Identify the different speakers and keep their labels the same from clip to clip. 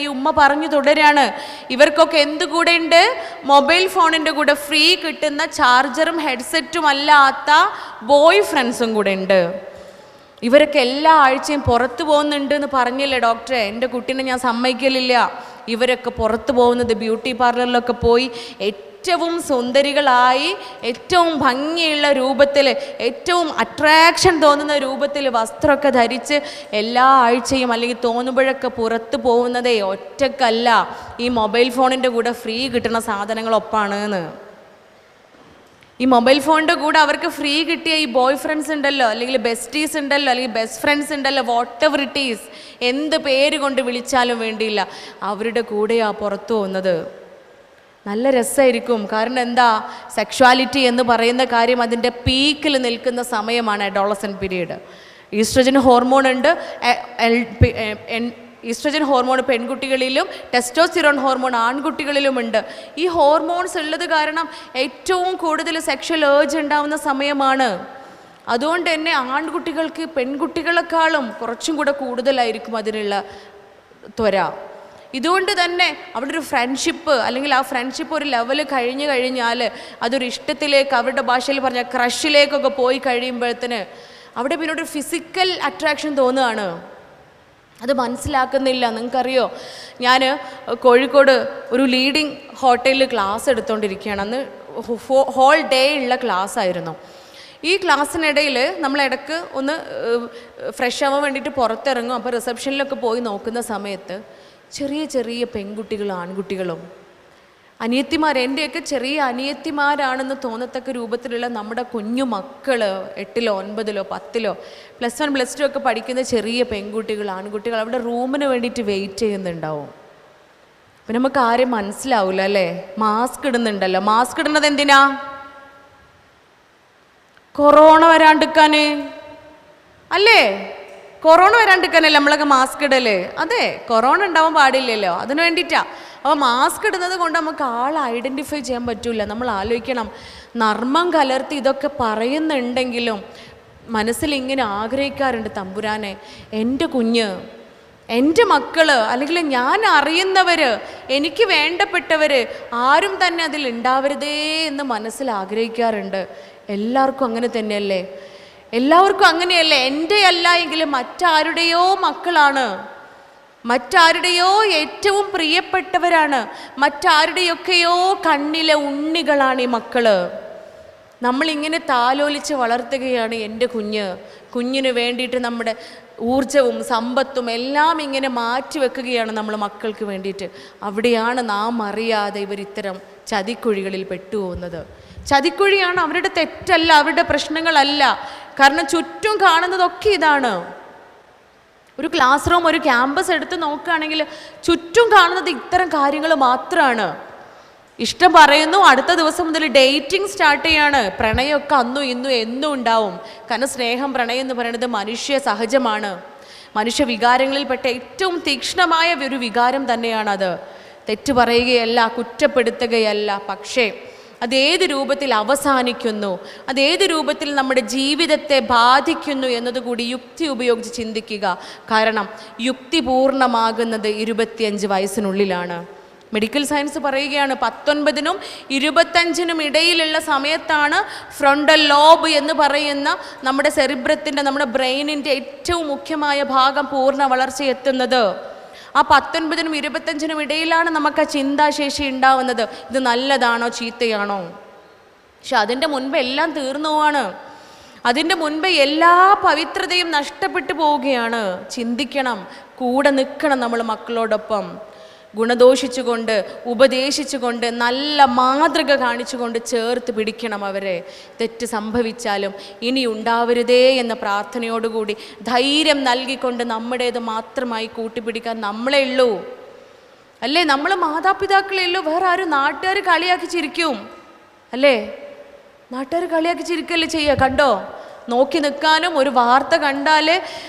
Speaker 1: ഈ ഉമ്മ പറഞ്ഞു തുടരാണ്, ഇവർക്കൊക്കെ എന്ത് കൂടെ ഉണ്ട്? മൊബൈൽ ഫോണിൻ്റെ കൂടെ ഫ്രീ കിട്ടുന്ന ചാർജറും ഹെഡ്സെറ്റും അല്ലാത്ത ബോയ് ഫ്രണ്ട്സും കൂടെ ഉണ്ട്. ഇവരൊക്കെ എല്ലാ ആഴ്ചയും പുറത്തു പോകുന്നുണ്ട് എന്ന് പറഞ്ഞില്ലേ ഡോക്ടറെ, എൻ്റെ കുട്ടീനെ ഞാൻ സമ്മതിക്കലില്ല. ഇവരൊക്കെ പുറത്തു പോകുന്നത് ബ്യൂട്ടി പാർലറിലൊക്കെ പോയി ഏറ്റവും സുന്ദരികളായി, ഏറ്റവും ഭംഗിയുള്ള രൂപത്തിൽ, ഏറ്റവും അട്രാക്ഷൻ തോന്നുന്ന രൂപത്തിൽ വസ്ത്രമൊക്കെ ധരിച്ച് എല്ലാ ആഴ്ചയും അല്ലെങ്കിൽ തോന്നുമ്പോഴൊക്കെ പുറത്ത് പോകുന്നതേ ഒറ്റക്കല്ല, ഈ മൊബൈൽ ഫോണിൻ്റെ കൂടെ ഫ്രീ കിട്ടുന്ന സാധനങ്ങളൊപ്പാണ് എന്ന്. ഈ മൊബൈൽ ഫോണിൻ്റെ കൂടെ അവർക്ക് ഫ്രീ കിട്ടിയ ഈ ബോയ് ഫ്രണ്ട്സ് ഉണ്ടല്ലോ, അല്ലെങ്കിൽ ബെസ്റ്റീസ് ഉണ്ടല്ലോ, അല്ലെങ്കിൽ ബെസ്റ്റ് ഫ്രണ്ട്സ് ഉണ്ടല്ലോ, വാട്ട് എവർ ഇറ്റ് ഈസ്, എന്ത് പേര് കൊണ്ട് വിളിച്ചാലും വേണ്ടിയില്ല, അവരുടെ കൂടെയാണ് പുറത്തു പോകുന്നത്. നല്ല രസമായിരിക്കും. കാരണം എന്താ, സെക്ഷുവാലിറ്റി എന്ന് പറയുന്ന കാര്യം അതിൻ്റെ പീക്കിൽ നിൽക്കുന്ന സമയമാണ് അഡോളസെൻ്റ് പീരീഡ്. ഈസ്ട്രജൻ ഹോർമോൺ ഉണ്ട്. ഈസ്ട്രജൻ ഹോർമോൺ പെൺകുട്ടികളിലും ടെസ്റ്റോസ്റ്റിറോൺ ഹോർമോൺ ആൺകുട്ടികളിലുമുണ്ട്. ഈ ഹോർമോൺസ് ഉള്ളത് കാരണം ഏറ്റവും കൂടുതൽ സെക്ഷൽ ഏർജ് ഉണ്ടാവുന്ന സമയമാണ്. അതുകൊണ്ട് തന്നെ ആൺകുട്ടികൾക്ക് പെൺകുട്ടികളെക്കാളും കുറച്ചും കൂടെ കൂടുതലായിരിക്കും അതിനുള്ള ത്വര. ഇതുകൊണ്ട് തന്നെ അവിടെ ഒരു ഫ്രണ്ട്ഷിപ്പ്, അല്ലെങ്കിൽ ആ ഫ്രണ്ട്ഷിപ്പ് ഒരു ലെവൽ കഴിഞ്ഞു കഴിഞ്ഞാൽ അതൊരു ഇഷ്ടത്തിലേക്ക്, അവരുടെ ഭാഷയിൽ പറഞ്ഞാൽ ക്രഷിലേക്കൊക്കെ പോയി കഴിയുമ്പോഴത്തേന് അവിടെ പിന്നെ ഒരു ഫിസിക്കൽ അട്രാക്ഷൻ തോന്നുകയാണ്. അത് മനസ്സിലാക്കുന്നില്ല. നിങ്ങൾക്കറിയോ, ഞാൻ കോഴിക്കോട് ഒരു ലീഡിങ് ഹോട്ടലിൽ ക്ലാസ് എടുത്തുകൊണ്ടിരിക്കുകയാണ്. അന്ന് ഹോൾ ഡേ ഉള്ള ക്ലാസ് ആയിരുന്നു. ഈ ക്ലാസ്സിനിടയിൽ നമ്മളിടക്ക് ഒന്ന് ഫ്രഷ് ആവാൻ വേണ്ടിയിട്ട് പുറത്തിറങ്ങും. അപ്പോൾ റിസപ്ഷനിലൊക്കെ പോയി നോക്കുന്ന സമയത്ത് ചെറിയ ചെറിയ പെൺകുട്ടികളും ആൺകുട്ടികളും അനിയത്തിമാർ, എൻ്റെയൊക്കെ ചെറിയ അനിയത്തിമാരാണെന്ന് തോന്നത്തക്ക രൂപത്തിലുള്ള നമ്മുടെ കുഞ്ഞു മക്കൾ, 8ലോ 9ലോ 10ലോ +1 +2 ഒക്കെ പഠിക്കുന്ന ചെറിയ പെൺകുട്ടികൾ ആൺകുട്ടികൾ അവിടെ റൂമിന് വേണ്ടിയിട്ട് വെയിറ്റ് ചെയ്യുന്നുണ്ടാവും. അപ്പം നമുക്ക് ആരും മനസ്സിലാവില്ല അല്ലേ? മാസ്ക് ഇടുന്നുണ്ടല്ലോ. മാസ്ക് ഇടുന്നത് എന്തിനാ? കൊറോണ വരാണ്ടിരിക്കാൻ അല്ലേ? കൊറോണ വരാണ്ടിരിക്കാനല്ലേ നമ്മളൊക്കെ മാസ്ക് ഇടല്? അതെ, കൊറോണ ഉണ്ടാവാൻ പാടില്ലല്ലോ, അതിന് വേണ്ടിയിട്ടാണ്. അപ്പോൾ മാസ്ക് ഇടുന്നത് കൊണ്ട് നമുക്ക് ആളെ ഐഡൻറ്റിഫൈ ചെയ്യാൻ പറ്റില്ല. നമ്മൾ ആലോചിക്കണം, നർമ്മം കലർത്തി ഇതൊക്കെ പറയുന്നുണ്ടെങ്കിലും മനസ്സിൽ ഇങ്ങനെ ആഗ്രഹിക്കാറുണ്ട്, തമ്പുരാനെ എൻ്റെ കുഞ്ഞ്, എൻ്റെ മക്കൾ, അല്ലെങ്കിൽ ഞാൻ അറിയുന്നവർ, എനിക്ക് വേണ്ടപ്പെട്ടവർ ആരും തന്നെ അതിൽ ഉണ്ടാവരുതേ എന്ന് മനസ്സിൽ ആഗ്രഹിക്കാറുണ്ട്. എല്ലാവർക്കും അങ്ങനെ തന്നെയല്ലേ? എല്ലാവർക്കും അങ്ങനെയല്ലേ? എൻ്റെ അല്ല എങ്കിലും മറ്റാരുടെയോ മക്കളാണ്, മറ്റാരുടെയോ ഏറ്റവും പ്രിയപ്പെട്ടവരാണ്, മറ്റാരുടെയൊക്കെയോ കണ്ണിലെ ഉണ്ണികളാണ് ഈ മക്കള്. നമ്മളിങ്ങനെ താലോലിച്ച് വളർത്തുകയാണ് എൻ്റെ കുഞ്ഞിന് വേണ്ടിയിട്ട് നമ്മുടെ ഊർജവും സമ്പത്തും എല്ലാം ഇങ്ങനെ മാറ്റി വെക്കുകയാണ് നമ്മൾ മക്കൾക്ക് വേണ്ടിയിട്ട്. അവിടെയാണ് നാം അറിയാതെ ഇവർ ഇത്തരം ചതിക്കുഴികളിൽ പെട്ടുപോകുന്നത്. ചതിക്കുഴിയാണ്, അവരുടെ തെറ്റല്ല, അവരുടെ പ്രശ്നങ്ങളല്ല. കാരണം ചുറ്റും കാണുന്നതൊക്കെ ഇതാണ്. ഒരു ക്ലാസ് റൂം, ഒരു ക്യാമ്പസ് എടുത്ത് നോക്കുകയാണെങ്കിൽ ചുറ്റും കാണുന്നത് ഇത്തരം കാര്യങ്ങൾ മാത്രമാണ്. ഇഷ്ടം പറയുന്നു, അടുത്ത ദിവസം മുതൽ ഡേറ്റിംഗ് സ്റ്റാർട്ട് ചെയ്യാണ്. പ്രണയമൊക്കെ അന്നും ഇന്നും എന്നും ഉണ്ടാവും. കാരണം സ്നേഹം, പ്രണയം എന്ന് പറയുന്നത് മനുഷ്യ സഹജമാണ്. മനുഷ്യ വികാരങ്ങളിൽപ്പെട്ട ഏറ്റവും തീക്ഷ്ണമായ ഒരു വികാരം തന്നെയാണത്. തെറ്റ് പറയുകയല്ല, കുറ്റപ്പെടുത്തുകയല്ല. പക്ഷേ അതേത് രൂപത്തിൽ അവസാനിക്കുന്നു, അതേത് രൂപത്തിൽ നമ്മുടെ ജീവിതത്തെ ബാധിക്കുന്നു എന്നതുകൂടി യുക്തി ഉപയോഗിച്ച് ചിന്തിക്കുക. കാരണം യുക്തി പൂർണ്ണമാകുന്നത് 25 വയസ്സിനുള്ളിലാണ്. മെഡിക്കൽ സയൻസ് പറയുകയാണ് 19നും 25നും ഇടയിലുള്ള സമയത്താണ് ഫ്രണ്ടൽ ലോബ് എന്ന് പറയുന്ന നമ്മുടെ സെറിബ്രത്തിൻ്റെ, നമ്മുടെ ബ്രെയിനിൻ്റെ ഏറ്റവും മുഖ്യമായ ഭാഗം പൂർണ്ണ വളർച്ചയെത്തുന്നത്. ആ 19നും 25നും ഇടയിലാണ് നമുക്ക് ആ ചിന്താശേഷി ഉണ്ടാവുന്നത്. ഇത് നല്ലതാണോ ചീത്തയാണോ? പക്ഷെ അതിൻ്റെ മുൻപ് എല്ലാം തീർന്നു പോവാണ്. അതിൻ്റെ മുൻപേ എല്ലാ പവിത്രതയും നഷ്ടപ്പെട്ടു പോവുകയാണ്. ചിന്തിക്കണം, കൂടെ നിൽക്കണം നമ്മൾ മക്കളോടൊപ്പം. ഗുണദോഷിച്ചുകൊണ്ട്, ഉപദേശിച്ചുകൊണ്ട്, നല്ല മാതൃക കാണിച്ചുകൊണ്ട് ചേർത്ത് പിടിക്കണം അവരെ. തെറ്റ് സംഭവിച്ചാലും ഇനി ഉണ്ടാവരുതേ എന്ന പ്രാർത്ഥനയോടുകൂടി ധൈര്യം നൽകിക്കൊണ്ട് നമ്മുടേത് മാത്രമായി കൂട്ടിപ്പിടിക്കാൻ നമ്മളേ ഉള്ളൂ അല്ലേ? നമ്മൾ മാതാപിതാക്കളേ ഉള്ളൂ. വേറെ ആരും? നാട്ടുകാർ കളിയാക്കി ചിരിക്കും അല്ലേ? നാട്ടുകാർ കളിയാക്കി ചിരിക്കല്ലേ ചെയ്യുക. കണ്ടോ, നോക്കി നിൽക്കാനും ഒരു വാർത്ത കണ്ടാൽ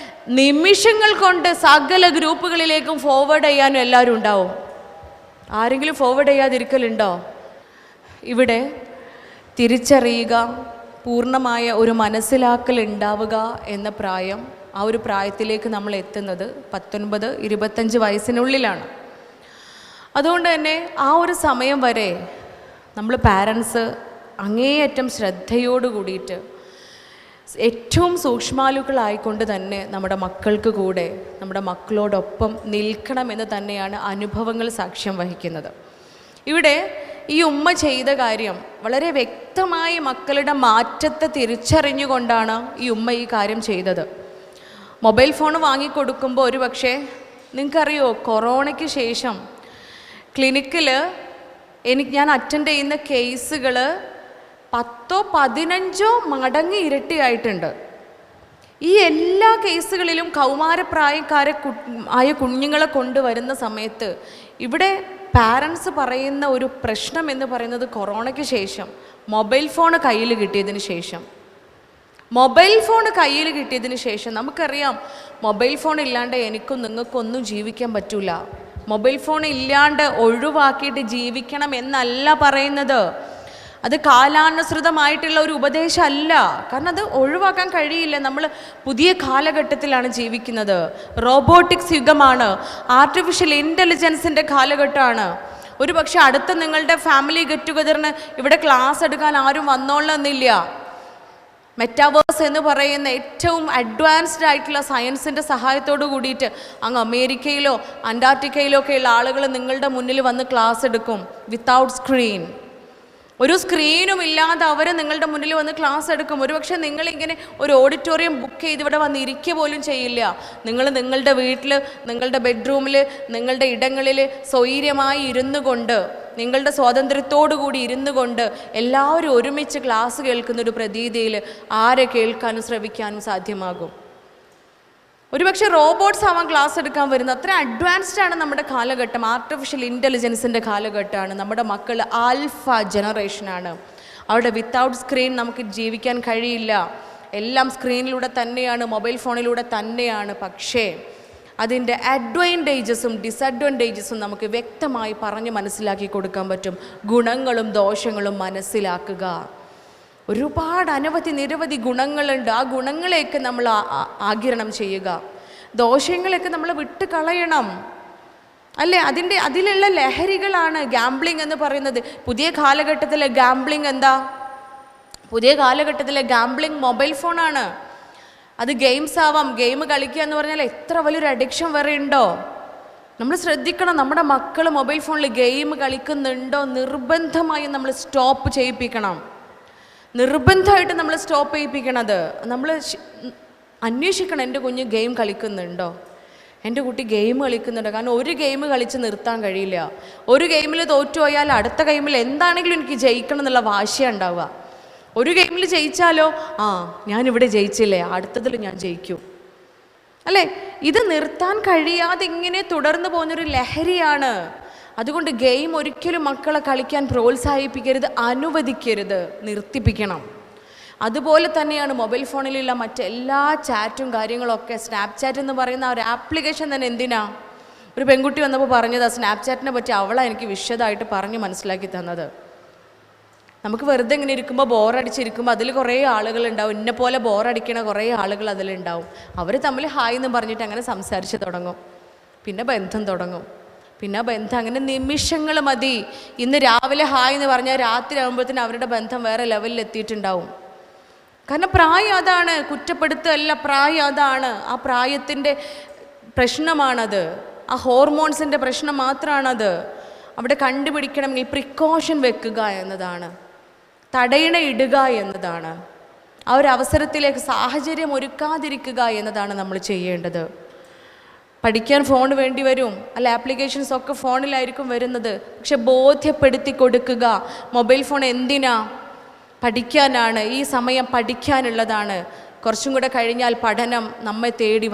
Speaker 1: നിമിഷങ്ങൾ കൊണ്ട് സകല ഗ്രൂപ്പുകളിലേക്കും ഫോർവേഡ് ചെയ്യാനും എല്ലാവരും ഉണ്ടാവും. ആരെങ്കിലും ഫോർവേഡ് ചെയ്യാതിരിക്കലുണ്ടോ? ഇവിടെ തിരിച്ചറിയുക, പൂർണ്ണമായ ഒരു മനസ്സിലാക്കൽ ഉണ്ടാവുക എന്ന പ്രായം, ആ ഒരു പ്രായത്തിലേക്ക് നമ്മൾ എത്തുന്നത് 19-25 വയസ്സിനുള്ളിലാണ്. അതുകൊണ്ട് തന്നെ ആ ഒരു സമയം വരെ നമ്മൾ പാരൻസ് അങ്ങേയറ്റം ശ്രദ്ധയോട് കൂടിയിട്ട് ഏറ്റവും സൂക്ഷ്മാലുക്കളായിക്കൊണ്ട് തന്നെ നമ്മുടെ മക്കൾക്ക് കൂടെ നമ്മുടെ മക്കളോടൊപ്പം നിൽക്കണമെന്ന് തന്നെയാണ് അനുഭവങ്ങൾ സാക്ഷ്യം വഹിക്കുന്നത്. ഇവിടെ ഈ ഉമ്മ ചെയ്ത കാര്യം വളരെ വ്യക്തമായി മക്കളുടെ മാറ്റത്തെ തിരിച്ചറിഞ്ഞുകൊണ്ടാണ് ഈ ഉമ്മ ഈ കാര്യം ചെയ്തത്. മൊബൈൽ ഫോൺ വാങ്ങിക്കൊടുക്കുമ്പോൾ ഒരു പക്ഷേ നിങ്ങൾക്കറിയോ, കൊറോണയ്ക്ക് ശേഷം ക്ലിനിക്കിൽ ഞാൻ അറ്റൻഡ് ചെയ്യുന്ന കേസുകൾ 10-15 മടങ്ങ് ഇരട്ടിയായിട്ടുണ്ട്. ഈ എല്ലാ കേസുകളിലും ആയ കുഞ്ഞുങ്ങളെ കൊണ്ടുവരുന്ന സമയത്ത് ഇവിടെ പാരൻസ് പറയുന്ന ഒരു പ്രശ്നം എന്ന് പറയുന്നത് കൊറോണയ്ക്ക് ശേഷം മൊബൈൽ ഫോൺ കയ്യിൽ കിട്ടിയതിന് ശേഷം നമുക്കറിയാം, മൊബൈൽ ഫോൺ ഇല്ലാണ്ട് എനിക്കും നിങ്ങൾക്കൊന്നും ജീവിക്കാൻ പറ്റൂല. മൊബൈൽ ഫോൺ ഇല്ലാണ്ട് ഒഴിവാക്കിയിട്ട് ജീവിക്കണം എന്നല്ല പറയുന്നത്. അത് കാലാനുസൃതമായിട്ടുള്ള ഒരു ഉപദേശമല്ല. കാരണം അത് ഒഴിവാക്കാൻ കഴിയില്ല. നമ്മൾ പുതിയ കാലഘട്ടത്തിലാണ് ജീവിക്കുന്നത്. റോബോട്ടിക്സ് യുഗമാണ്, ആർട്ടിഫിഷ്യൽ ഇൻ്റലിജൻസിൻ്റെ കാലഘട്ടമാണ്. ഒരു പക്ഷേ അടുത്ത നിങ്ങളുടെ ഫാമിലി ഗെറ്റ് ടുഗദറിന് ഇവിടെ ക്ലാസ് എടുക്കാൻ ആരും വന്നോളണമെന്നില്ല. മെറ്റാവേഴ്സ് എന്ന് പറയുന്ന ഏറ്റവും അഡ്വാൻസ്ഡ് ആയിട്ടുള്ള സയൻസിൻ്റെ സഹായത്തോട് കൂടിയിട്ട് അങ്ങ് അമേരിക്കയിലോ അന്റാർട്ടിക്കയിലോ ഒക്കെയുള്ള ആളുകൾ നിങ്ങളുടെ മുന്നിൽ വന്ന് ക്ലാസ് എടുക്കും. വിത്തൗട്ട് സ്ക്രീൻ, ഒരു സ്ക്രീനും ഇല്ലാതെ അവർ നിങ്ങളുടെ മുന്നിൽ വന്ന് ക്ലാസ് എടുക്കും. ഒരുപക്ഷെ നിങ്ങളിങ്ങനെ ഒരു ഓഡിറ്റോറിയം ബുക്ക് ചെയ്ത് ഇവിടെ വന്ന് ഇരിക്കുക പോലും ചെയ്യില്ല. നിങ്ങൾ നിങ്ങളുടെ വീട്ടിൽ, നിങ്ങളുടെ ബെഡ്റൂമിൽ, നിങ്ങളുടെ ഇടങ്ങളിൽ സ്വൈര്യമായി ഇരുന്നു കൊണ്ട്, നിങ്ങളുടെ സ്വാതന്ത്ര്യത്തോടു കൂടി ഇരുന്നു കൊണ്ട് എല്ലാവരും ഒരുമിച്ച് ക്ലാസ് കേൾക്കുന്നൊരു പ്രതീതിയിൽ ആരെ കേൾക്കാനും ശ്രവിക്കാനും സാധ്യമാകും. ഒരുപക്ഷെ റോബോട്ട്സ് ആവാൻ ക്ലാസ് എടുക്കാൻ വരുന്നത്. അത്ര അഡ്വാൻസ്ഡ് ആണ് നമ്മുടെ കാലഘട്ടം. ആർട്ടിഫിഷ്യൽ ഇൻ്റലിജൻസിൻ്റെ കാലഘട്ടമാണ്. നമ്മുടെ മക്കൾ ആൽഫ ജനറേഷനാണ്. അവിടെ വിത്തൗട്ട് സ്ക്രീൻ നമുക്ക് ജീവിക്കാൻ കഴിയില്ല. എല്ലാം സ്ക്രീനിലൂടെ തന്നെയാണ്, മൊബൈൽ ഫോണിലൂടെ തന്നെയാണ്. പക്ഷേ അതിൻ്റെ അഡ്വാൻറ്റേജസും ഡിസഡ്വാൻറ്റേജസും നമുക്ക് വ്യക്തമായി പറഞ്ഞ് മനസ്സിലാക്കി കൊടുക്കാൻ പറ്റും. ഗുണങ്ങളും ദോഷങ്ങളും മനസ്സിലാക്കുക. ഒരുപാട് നിരവധി ഗുണങ്ങളുണ്ട്. ആ ഗുണങ്ങളെയൊക്കെ നമ്മൾ ആഗിരണം ചെയ്യുക, ദോഷങ്ങളെയൊക്കെ നമ്മൾ വിട്ട് കളയണം, അല്ലേ? അതിലുള്ള ലഹരികളാണ് ഗാംബ്ലിംഗ് എന്ന് പറയുന്നത്. പുതിയ കാലഘട്ടത്തിലെ ഗാംബ്ലിംഗ് മൊബൈൽ ഫോണാണ്. അത് ഗെയിംസ് ആവാം. ഗെയിം കളിക്കുക എന്ന് പറഞ്ഞാൽ എത്ര വലിയൊരു അഡിക്ഷൻ വരെ ഉണ്ടോ? നമ്മൾ ശ്രദ്ധിക്കണം. നമ്മുടെ മക്കൾ മൊബൈൽ ഫോണിൽ ഗെയിം കളിക്കുന്നുണ്ടോ നിർബന്ധമായും നമ്മൾ സ്റ്റോപ്പ് ചെയ്യിപ്പിക്കണം. നിർബന്ധമായിട്ട് നമ്മൾ സ്റ്റോപ്പ് ചെയ്യിപ്പിക്കണത്. നമ്മൾ അന്വേഷിക്കണം, എൻ്റെ കുഞ്ഞ് ഗെയിം കളിക്കുന്നുണ്ടോ, എൻ്റെ കുട്ടി ഗെയിം കളിക്കുന്നുണ്ടോ. കാരണം ഒരു ഗെയിം കളിച്ച് നിർത്താൻ കഴിയില്ല. ഒരു ഗെയിമിൽ തോറ്റുപോയാൽ അടുത്ത ഗെയിമിൽ എന്താണെങ്കിലും എനിക്ക് ജയിക്കണം എന്നുള്ള വാശിയാണ് ഉണ്ടാവുക. ഒരു ഗെയിമിൽ ജയിച്ചാലോ, ഞാനിവിടെ ജയിച്ചില്ലേ, അടുത്തതിൽ ഞാൻ ജയിക്കും, അല്ലേ? ഇത് നിർത്താൻ കഴിയാതെ ഇങ്ങനെ തുടർന്ന് പോകുന്നൊരു ലഹരിയാണ്. അതുകൊണ്ട് ഗെയിം ഒരിക്കലും മക്കളെ കളിക്കാൻ പ്രോത്സാഹിപ്പിക്കരുത്, അനുവദിക്കരുത്, നിർത്തിപ്പിക്കണം. അതുപോലെ തന്നെയാണ് മൊബൈൽ ഫോണിലുള്ള മറ്റെല്ലാ ചാറ്റും കാര്യങ്ങളൊക്കെ. സ്നാപ്ചാറ്റ് എന്ന് പറയുന്ന ഒരു ആപ്ലിക്കേഷൻ തന്നെ എന്തിനാ? ഒരു പെൺകുട്ടി വന്നപ്പോൾ പറഞ്ഞത് സ്നാപ്ചാറ്റിനെ പറ്റി അവളാണ് എനിക്ക് വിശദമായിട്ട് പറഞ്ഞ് മനസ്സിലാക്കി തന്നത്. നമുക്ക് വെറുതെ ഇങ്ങനെ ഇരിക്കുമ്പോൾ, ബോറടിച്ചിരിക്കുമ്പോൾ അതിൽ കുറേ ആളുകളുണ്ടാവും, എന്നെ പോലെ ബോറടിക്കണ കുറേ ആളുകൾ അതിലുണ്ടാവും. അവർ തമ്മിൽ ഹായ് എന്ന് പറഞ്ഞിട്ട് അങ്ങനെ സംസാരിച്ച് തുടങ്ങും. പിന്നെ ബന്ധം തുടങ്ങും. പിന്നെ ബന്ധം അങ്ങനെ നിമിഷങ്ങൾ മതി. ഇന്ന് രാവിലെ ഹായ് എന്ന് പറഞ്ഞാൽ രാത്രി ആകുമ്പോഴത്തേനും അവരുടെ ബന്ധം വേറെ ലെവലിൽ എത്തിയിട്ടുണ്ടാവും. കാരണം പ്രായം അതാണ്, കുറ്റപ്പെടുത്തല്ല, പ്രായം അതാണ്. ആ പ്രായത്തിൻ്റെ പ്രശ്നമാണത്, ആ ഹോർമോൺസിൻ്റെ പ്രശ്നം മാത്രമാണത്. അവിടെ കണ്ടുപിടിക്കണമെങ്കിൽ പ്രിക്കോഷൻ വെക്കുക എന്നതാണ്, തടയിണ ഇടുക എന്നതാണ്, ആ ഒരു അവസരത്തിലേക്ക് സാഹചര്യം ഒരുക്കാതിരിക്കുക എന്നതാണ് നമ്മൾ ചെയ്യേണ്ടത്. പഠിക്കാൻ ഫോൺ വേണ്ടി വരും, അല്ല ആപ്ലിക്കേഷൻസ് ഒക്കെ ഫോണിലായിരിക്കും വരുന്നത്. പക്ഷെ ബോധ്യപ്പെടുത്തി കൊടുക്കുക, മൊബൈൽ ഫോൺ എന്തിനാ? പഠിക്കാനാണ്. ഈ സമയം പഠിക്കാനുള്ളതാണ്. കുറച്ചും കൂടെ കഴിഞ്ഞാൽ പഠനം നമ്മെ തേടി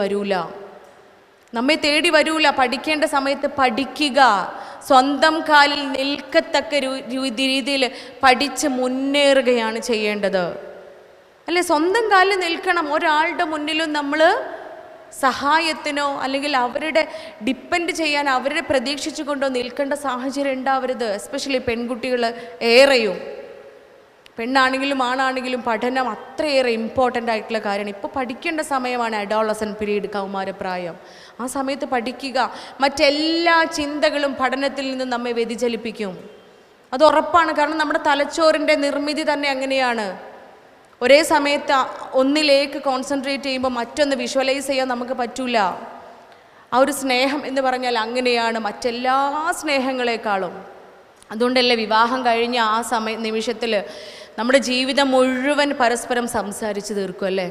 Speaker 1: വരൂല. പഠിക്കേണ്ട സമയത്ത് പഠിക്കുക. സ്വന്തം കാലിൽ നിൽക്കത്തക്ക രീതിയിൽ പഠിച്ച് മുന്നേറുകയാണ് ചെയ്യേണ്ടത്, അല്ലേ? സ്വന്തം കാലിൽ നിൽക്കണം. ഒരാളുടെ മുന്നിലും നമ്മൾ സഹായത്തിനോ അല്ലെങ്കിൽ അവരുടെ ഡിപ്പെൻഡ് ചെയ്യാൻ, അവരെ പ്രതീക്ഷിച്ചു കൊണ്ടോ നിൽക്കേണ്ട സാഹചര്യം ഉണ്ടാവരുത്. എസ്പെഷ്യലി പെൺകുട്ടികൾ ഏറെയും പെണ്ണാണെങ്കിലും ആണാണെങ്കിലും പഠനം അത്രയേറെ ഇമ്പോർട്ടൻ്റ് ആയിട്ടുള്ള കാര്യമാണ്. ഇപ്പോൾ പഠിക്കേണ്ട സമയമാണ് അഡോളസെൻ്റ് പീരീഡ്, കൗമാരപ്രായം. ആ സമയത്ത് പഠിക്കുക. മറ്റെല്ലാ ചിന്തകളും പഠനത്തിൽ നിന്ന് നമ്മെ വ്യതിചലിപ്പിക്കും, അത് ഉറപ്പാണ്. കാരണം നമ്മുടെ തലച്ചോറിൻ്റെ നിർമ്മിതി തന്നെ അങ്ങനെയാണ്. ഒരേ സമയത്ത് ഒന്നിലേക്ക് കോൺസെൻട്രേറ്റ് ചെയ്യുമ്പോൾ മറ്റൊന്ന് വിഷ്വലൈസ് ചെയ്യാൻ നമുക്ക് പറ്റൂല. ആ ഒരു സ്നേഹം എന്ന് പറഞ്ഞാൽ അങ്ങനെയാണ്, മറ്റെല്ലാ സ്നേഹങ്ങളെക്കാളും. അതുകൊണ്ടല്ലേ വിവാഹം കഴിഞ്ഞ ആ നിമിഷത്തിൽ നമ്മുടെ ജീവിതം മുഴുവൻ പരസ്പരം സംസാരിച്ച് തീർക്കും അല്ലേ?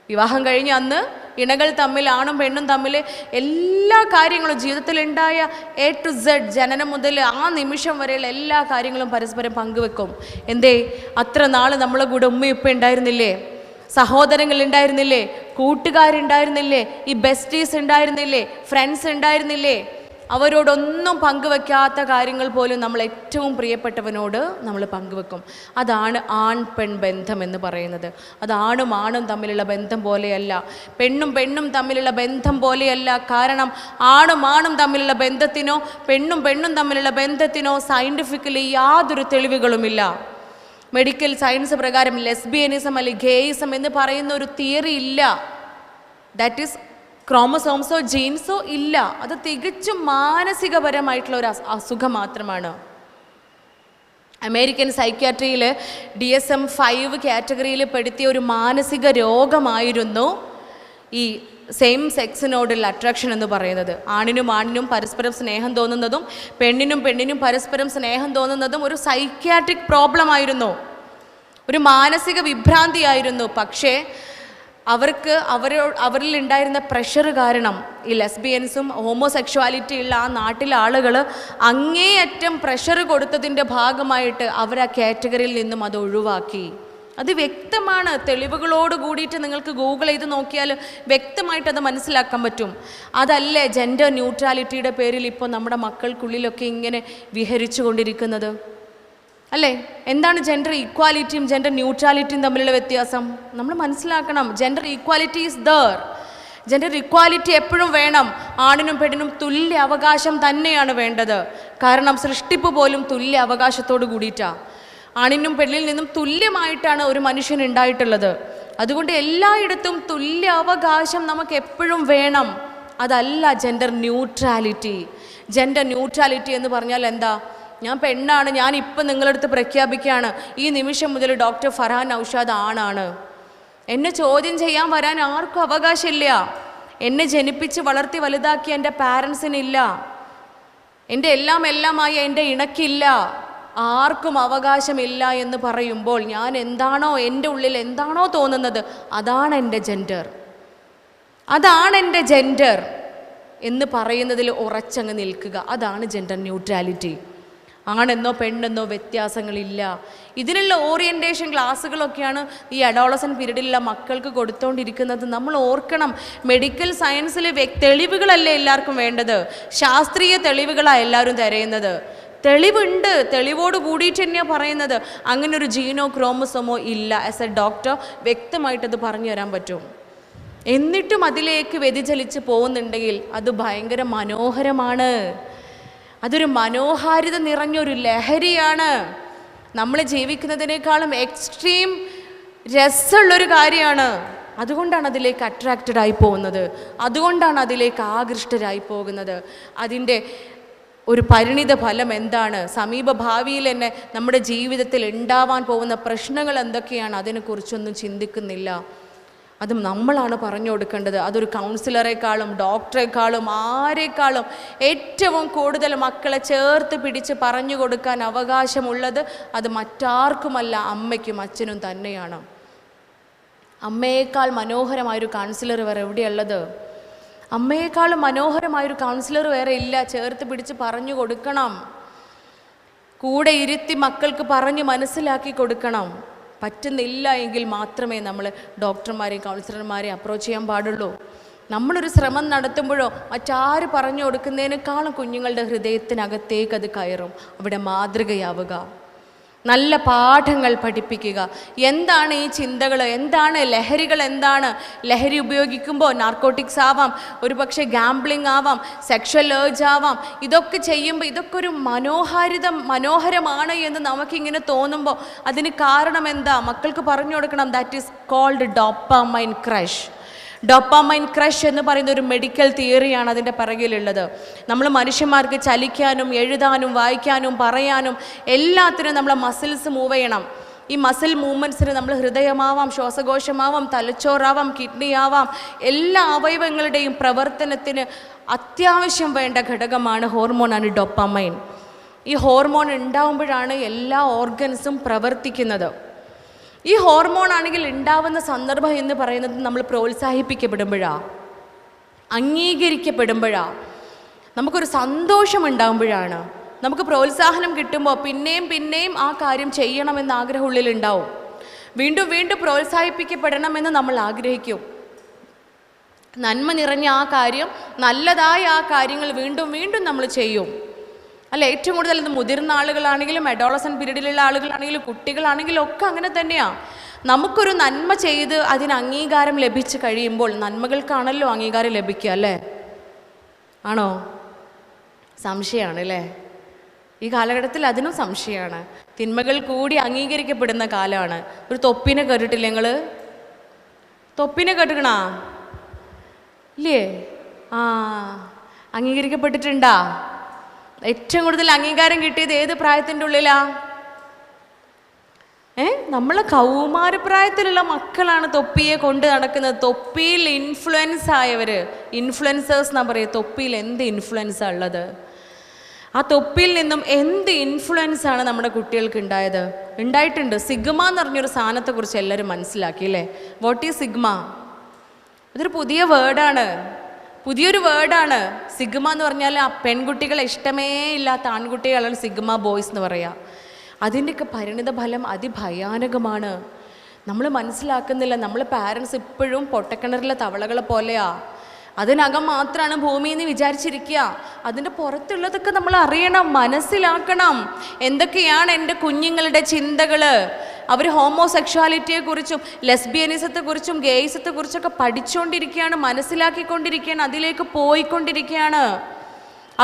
Speaker 1: വിവാഹം കഴിഞ്ഞ് അന്ന് ഇണകൾ തമ്മിൽ, ആണും പെണ്ണും തമ്മിൽ എല്ലാ കാര്യങ്ങളും, ജീവിതത്തിലുണ്ടായ A to Z, ജനനം മുതൽ ആ നിമിഷം വരെയുള്ള എല്ലാ കാര്യങ്ങളും പരസ്പരം പങ്കുവെക്കും. എന്തേ? അത്ര നാൾ നമ്മളെ കൂടെ ഉമ്മയുപ്പ ഉണ്ടായിരുന്നില്ലേ, സഹോദരങ്ങൾ ഉണ്ടായിരുന്നില്ലേ, കൂട്ടുകാരുണ്ടായിരുന്നില്ലേ, ഈ ബെസ്റ്റീസ് ഉണ്ടായിരുന്നില്ലേ, ഫ്രണ്ട്സ് ഉണ്ടായിരുന്നില്ലേ? അവരോടൊന്നും പങ്കുവെക്കാത്ത കാര്യങ്ങൾ പോലും നമ്മൾ ഏറ്റവും പ്രിയപ്പെട്ടവനോട് നമ്മൾ പങ്കുവെക്കും. അതാണ് ആൺ പെൺ ബന്ധം എന്ന് പറയുന്നത്. അത് ആണും ആണും തമ്മിലുള്ള ബന്ധം പോലെയല്ല, പെണ്ണും പെണ്ണും തമ്മിലുള്ള ബന്ധം പോലെയല്ല. കാരണം ആണും ആണും തമ്മിലുള്ള ബന്ധത്തിനോ പെണ്ണും പെണ്ണും തമ്മിലുള്ള ബന്ധത്തിനോ സയൻറ്റിഫിക്കലി യാതൊരു തെളിവുകളുമില്ല. മെഡിക്കൽ സയൻസ് പ്രകാരം ലെസ്ബിയനിസം അല്ലെങ്കിൽ ഗേയിസം എന്ന് പറയുന്ന ഒരു തിയറി ഇല്ല. ദാറ്റ് ഈസ് ക്രോമസോംസോ ജീൻസോ ഇല്ല. അത് തികച്ചും മാനസികപരമായിട്ടുള്ള ഒരു അസുഖം മാത്രമാണ്. അമേരിക്കൻ സൈക്യാട്രിയിൽ DSM-5 കാറ്റഗറിയിൽ പെടുത്തിയ ഒരു മാനസിക രോഗമായിരുന്നു ഈ സെയിം സെക്സിനോടുള്ള അട്രാക്ഷൻ എന്ന് പറയുന്നത്. ആണിനും ആണിനും പരസ്പരം സ്നേഹം തോന്നുന്നതും പെണ്ണിനും പെണ്ണിനും പരസ്പരം സ്നേഹം തോന്നുന്നതും ഒരു സൈക്യാട്രിക് പ്രോബ്ലം ആയിരുന്നു, ഒരു മാനസിക വിഭ്രാന്തിയായിരുന്നു. പക്ഷേ അവരിൽ ഉണ്ടായിരുന്ന പ്രഷർ കാരണം ഈ ലെസ്ബിയൻസും ഹോമോസെക്ഷുവാലിറ്റി ഉള്ള ആ നാട്ടിലെ ആളുകൾ അങ്ങേയറ്റം പ്രഷർ കൊടുത്തതിൻ്റെ ഭാഗമായിട്ട് അവർ ആ കാറ്റഗറിയിൽ നിന്നും അത് ഒഴിവാക്കി. അത് വ്യക്തമാണ്, തെളിവുകളോട് കൂടിയിട്ട് നിങ്ങൾക്ക് ഗൂഗിൾ ചെയ്ത് നോക്കിയാൽ വ്യക്തമായിട്ട് അത് മനസ്സിലാക്കാൻ പറ്റും. അതല്ലേ ജെൻഡർ ന്യൂട്രാലിറ്റിയുടെ പേരിൽ ഇപ്പോൾ നമ്മുടെ മക്കൾക്കുള്ളിലൊക്കെ ഇങ്ങനെ വിഹരിച്ചു കൊണ്ടിരിക്കുന്നത് അല്ലേ? എന്താണ് ജെൻഡർ ഈക്വാലിറ്റിയും ജെൻഡർ ന്യൂട്രാലിറ്റിയും തമ്മിലുള്ള വ്യത്യാസം? നമ്മൾ മനസ്സിലാക്കണം. Gender equality is there. Gender equality എപ്പോഴും വേണം. ആണിനും പെണ്ണിനും തുല്യ അവകാശം തന്നെയാണ് വേണ്ടത്. കാരണം സൃഷ്ടിപ്പ് പോലും തുല്യ അവകാശത്തോട് കൂടിയിട്ടാണ്. ആണിനും പെണ്ണിൽ നിന്നും തുല്യമായിട്ടാണ് ഒരു മനുഷ്യൻ ഉണ്ടായിട്ടുള്ളത്. അതുകൊണ്ട് എല്ലായിടത്തും തുല്യ അവകാശം നമുക്ക് എപ്പോഴും വേണം. അതല്ല ജെൻഡർ ന്യൂട്രാലിറ്റി. ജെൻഡർ ന്യൂട്രാലിറ്റി എന്ന് പറഞ്ഞാൽ എന്താ? ഞാൻ പെണ്ണാണ്, ഞാൻ ഇപ്പം നിങ്ങളടുത്ത് പ്രഖ്യാപിക്കുകയാണ്, ഈ നിമിഷം മുതൽ ഡോക്ടർ ഫർഹാൻ നൗഷാദ് ആണാണ്. എന്നെ ചോദ്യം ചെയ്യാൻ വരാൻ ആർക്കും അവകാശമില്ല. എന്നെ ജനിപ്പിച്ച് വളർത്തി വലുതാക്കിയ എൻ്റെ പാരൻസിനില്ല. എൻ്റെ എല്ലാമായി എൻ്റെ ഇണക്കില്ല. ആർക്കും അവകാശമില്ല എന്ന് പറയുമ്പോൾ ഞാൻ എന്താണോ, എൻ്റെ ഉള്ളിൽ എന്താണോ തോന്നുന്നത്, അതാണ് എൻ്റെ ജെൻഡർ. അതാണ് എൻ്റെ ജെൻഡർ എന്ന് പറയുന്നതിൽ ഉറച്ചങ്ങ് നിൽക്കുക. അതാണ് ജെൻഡർ ന്യൂട്രാലിറ്റി. ആണെന്നോ പെണ്ണെന്നോ വ്യത്യാസങ്ങളില്ല. ഇതിനുള്ള ഓറിയൻറ്റേഷൻ ക്ലാസ്സുകളൊക്കെയാണ് ഈ അഡോളസൻ പീരീഡിലുള്ള മക്കൾക്ക് കൊടുത്തുകൊണ്ടിരിക്കുന്നത്. നമ്മൾ ഓർക്കണം, മെഡിക്കൽ സയൻസിൽ തെളിവുകളല്ലേ എല്ലാവർക്കും വേണ്ടത്, ശാസ്ത്രീയ തെളിവുകളാണ് എല്ലാവരും തിരയുന്നത്. തെളിവുണ്ട്, തെളിവോട് കൂടിയിട്ട് തന്നെയാണ് പറയുന്നത്. അങ്ങനെ ഒരു ജീനോ ക്രോമസോമോ ഇല്ല. ആസ് എ ഡോക്ടർ വ്യക്തമായിട്ടത് പറഞ്ഞു തരാൻ പറ്റും. എന്നിട്ടും അതിലേക്ക് വ്യതിചലിച്ച് പോകുന്നുണ്ടെങ്കിൽ അത് ഭയങ്കര മനോഹരമാണ്. അതൊരു മനോഹാരിത നിറഞ്ഞൊരു ലഹരിയാണ്. നമ്മൾ ജീവിക്കുന്നതിനേക്കാളും എക്സ്ട്രീം രസമുള്ളൊരു കാര്യമാണ്. അതുകൊണ്ടാണ് അതിലേക്ക് അട്രാക്റ്റഡ് ആയി പോകുന്നത്, അതുകൊണ്ടാണ് അതിലേക്ക് ആകൃഷ്ടരായി പോകുന്നത്. അതിൻ്റെ ഒരു പരിണിത ഫലം എന്താണ്, സമീപ ഭാവിയിൽ തന്നെ നമ്മുടെ ജീവിതത്തിൽ ഉണ്ടാവാൻ പോകുന്ന പ്രശ്നങ്ങൾ എന്തൊക്കെയാണ്, അതിനെക്കുറിച്ചൊന്നും ചിന്തിക്കുന്നില്ല. അതും നമ്മളാണ് പറഞ്ഞു കൊടുക്കേണ്ടത്. അതൊരു കൗൺസിലറേക്കാളും ഡോക്ടറെക്കാളും ആരെക്കാളും ഏറ്റവും കൂടുതൽ മക്കളെ ചേർത്ത് പിടിച്ച് പറഞ്ഞു കൊടുക്കാൻ അവകാശമുള്ളത് അത് മറ്റാർക്കുമല്ല, അമ്മയ്ക്കും അച്ഛനും തന്നെയാണ്. അമ്മയേക്കാൾ മനോഹരമായൊരു കൗൺസിലർ വേറെ എവിടെയുള്ളത്? അമ്മയെക്കാളും മനോഹരമായൊരു കൗൺസിലർ വേറെ ഇല്ല. ചേർത്ത് പിടിച്ച് പറഞ്ഞു കൊടുക്കണം, കൂടെ ഇരുത്തി മക്കൾക്ക് പറഞ്ഞ് മനസ്സിലാക്കി കൊടുക്കണം. പറ്റുന്നില്ല എങ്കിൽ മാത്രമേ നമ്മൾ ഡോക്ടർമാരെയും കൗൺസിലർമാരെയും അപ്രോച്ച് ചെയ്യാൻ പാടുള്ളൂ. നമ്മളൊരു ശ്രമം നടത്തുമ്പോഴോ മറ്റാര് പറഞ്ഞു കൊടുക്കുന്നതിനേക്കാളും കുഞ്ഞുങ്ങളുടെ ഹൃദയത്തിനകത്തേക്ക് അത് കയറും. അവിടെ മാതൃകയാവുക. നല്ല പാഠങ്ങൾ പഠിപ്പിക്കുക. എന്താണ് ഈ ചിന്തകൾ, എന്താണ് ലഹരികൾ, എന്താണ് ലഹരി ഉപയോഗിക്കുമ്പോൾ നാർക്കോട്ടിക്സ് ആവാം, ഒരു പക്ഷേ ഗാംബ്ലിംഗ് ആവാം, സെക്ഷൽ ഏർജ് ആവാം. ഇതൊക്കെ ചെയ്യുമ്പോൾ ഇതൊക്കെ ഒരു മനോഹരമാണ് എന്ന് നമുക്കിങ്ങനെ തോന്നുമ്പോൾ അതിന് കാരണം എന്താ? മക്കൾക്ക് പറഞ്ഞു കൊടുക്കണം. That is called dopamine crush. Dopamine crush എന്ന് പറയുന്ന ഒരു മെഡിക്കൽ തിയറിയാണ് അതിൻ്റെ പിറകിലുള്ളത്. നമ്മൾ മനുഷ്യന്മാർക്ക് ചലിക്കാനും എഴുതാനും വായിക്കാനും പറയാനും എല്ലാത്തിനും നമ്മളെ മസിൽസ് മൂവ് ചെയ്യണം. ഈ മസിൽ മൂവ്മെൻറ്റ്സിന് നമ്മൾ ഹൃദയമാവാം, ശ്വാസകോശമാവാം, തലച്ചോറാവാം, കിഡ്നി ആവാം, എല്ലാ അവയവങ്ങളുടെയും പ്രവർത്തനത്തിന് അത്യാവശ്യം വേണ്ട ഘടകമാണ് ഹോർമോണാണ് ഡോപ്പാമൈൻ. ഈ ഹോർമോൺ ഉണ്ടാവുമ്പോഴാണ് എല്ലാ ഓർഗൻസും പ്രവർത്തിക്കുന്നത്. ഈ ഹോർമോൺ ആണെങ്കിൽ ഉണ്ടാവുന്ന സന്ദർഭം എന്ന് പറയുന്നത് നമ്മൾ പ്രോത്സാഹിപ്പിക്കപ്പെടുമ്പോഴാണ്, അംഗീകരിക്കപ്പെടുമ്പോഴാണ്, നമുക്കൊരു സന്തോഷം ഉണ്ടാകുമ്പോഴാണ്. നമുക്ക് പ്രോത്സാഹനം കിട്ടുമ്പോൾ പിന്നെയും പിന്നെയും ആ കാര്യം ചെയ്യണമെന്ന് ആഗ്രഹമുള്ളിലുണ്ടാവും. വീണ്ടും വീണ്ടും പ്രോത്സാഹിപ്പിക്കപ്പെടണമെന്ന് നമ്മൾ ആഗ്രഹിക്കും. നന്മ നിറഞ്ഞ ആ കാര്യം, നല്ലതായ ആ കാര്യങ്ങൾ വീണ്ടും വീണ്ടും നമ്മൾ ചെയ്യും. അല്ല, ഏറ്റവും കൂടുതൽ ഇത് മുതിർന്ന ആളുകളാണെങ്കിലും അഡോളസൻ പീരീഡിലുള്ള ആളുകളാണെങ്കിലും കുട്ടികളാണെങ്കിലും ഒക്കെ അങ്ങനെ തന്നെയാണ്. നമുക്കൊരു നന്മ ചെയ്ത് അതിന് അംഗീകാരം ലഭിച്ചു കഴിയുമ്പോൾ, നന്മകൾക്കാണല്ലോ അംഗീകാരം ലഭിക്കുക, അല്ലേ? ആണോ? സംശയമാണ് അല്ലേ? ഈ കാലഘട്ടത്തിൽ അതിനും സംശയമാണ്. തിന്മകൾ കൂടി അംഗീകരിക്കപ്പെടുന്ന കാലമാണ്. ഒരു തൊപ്പിനെ കേട്ടിട്ടില്ല നിങ്ങൾ? തൊപ്പിനെ കേട്ടിക്കണാ ഇല്ലേ? അംഗീകരിക്കപ്പെട്ടിട്ടുണ്ടാ? ഏറ്റവും കൂടുതൽ അംഗീകാരം കിട്ടിയത് ഏത് പ്രായത്തിൻ്റെ ഉള്ളിലാ? നമ്മളെ കൗമാരപ്രായത്തിലുള്ള മക്കളാണ് തൊപ്പിയെ കൊണ്ട് നടക്കുന്നത്. തൊപ്പിയിൽ ഇൻഫ്ലുവൻസ് ആയവർ, ഇൻഫ്ലുവൻസേഴ്സ് എന്നാ പറയുക. തൊപ്പിയിൽ എന്ത് ഇൻഫ്ലുവൻസാണ് ഉള്ളത്? ആ തൊപ്പിയിൽ നിന്നും എന്ത് ഇൻഫ്ലുവൻസ് ആണ് നമ്മുടെ കുട്ടികൾക്ക് ഉണ്ടായിട്ടുണ്ട്. സിഗ്മ എന്ന് പറഞ്ഞൊരു സാധനത്തെക്കുറിച്ച് എല്ലാവരും മനസ്സിലാക്കി അല്ലേ? What is sigma? അതൊരു പുതിയ വേർഡാണ്, പുതിയൊരു വേർഡാണ്. സിഗ്മ എന്ന് പറഞ്ഞാൽ ആ പെൺകുട്ടികളെ ഇഷ്ടമേ ഇല്ലാത്ത ആൺകുട്ടികളാണ് സിഗ്മ ബോയ്സ് എന്ന് പറയുക. അതിൻ്റെയൊക്കെ പരിണിത ഫലം അതിഭയാനകമാണ്. നമ്മൾ മനസ്സിലാക്കുന്നില്ല. നമ്മൾ പാരൻസ് ഇപ്പോഴും പൊട്ടക്കിണറിലെ തവളകളെ പോലെയാ. അതിനകം മാത്രമാണ് ഭൂമി എന്ന് വിചാരിച്ചിരിക്കുക. അതിൻ്റെ പുറത്തുള്ളതൊക്കെ നമ്മൾ അറിയണം, മനസ്സിലാക്കണം. എന്തൊക്കെയാണ് എൻ്റെ കുഞ്ഞുങ്ങളുടെ ചിന്തകൾ? അവർ ഹോമോസെക്ഷുവാലിറ്റിയെക്കുറിച്ചും ലെസ്ബിയനിസത്തെക്കുറിച്ചും ഗേയിസത്തെക്കുറിച്ചൊക്കെ പഠിച്ചുകൊണ്ടിരിക്കുകയാണ്, മനസ്സിലാക്കിക്കൊണ്ടിരിക്കുകയാണ്, അതിലേക്ക് പോയിക്കൊണ്ടിരിക്കുകയാണ്.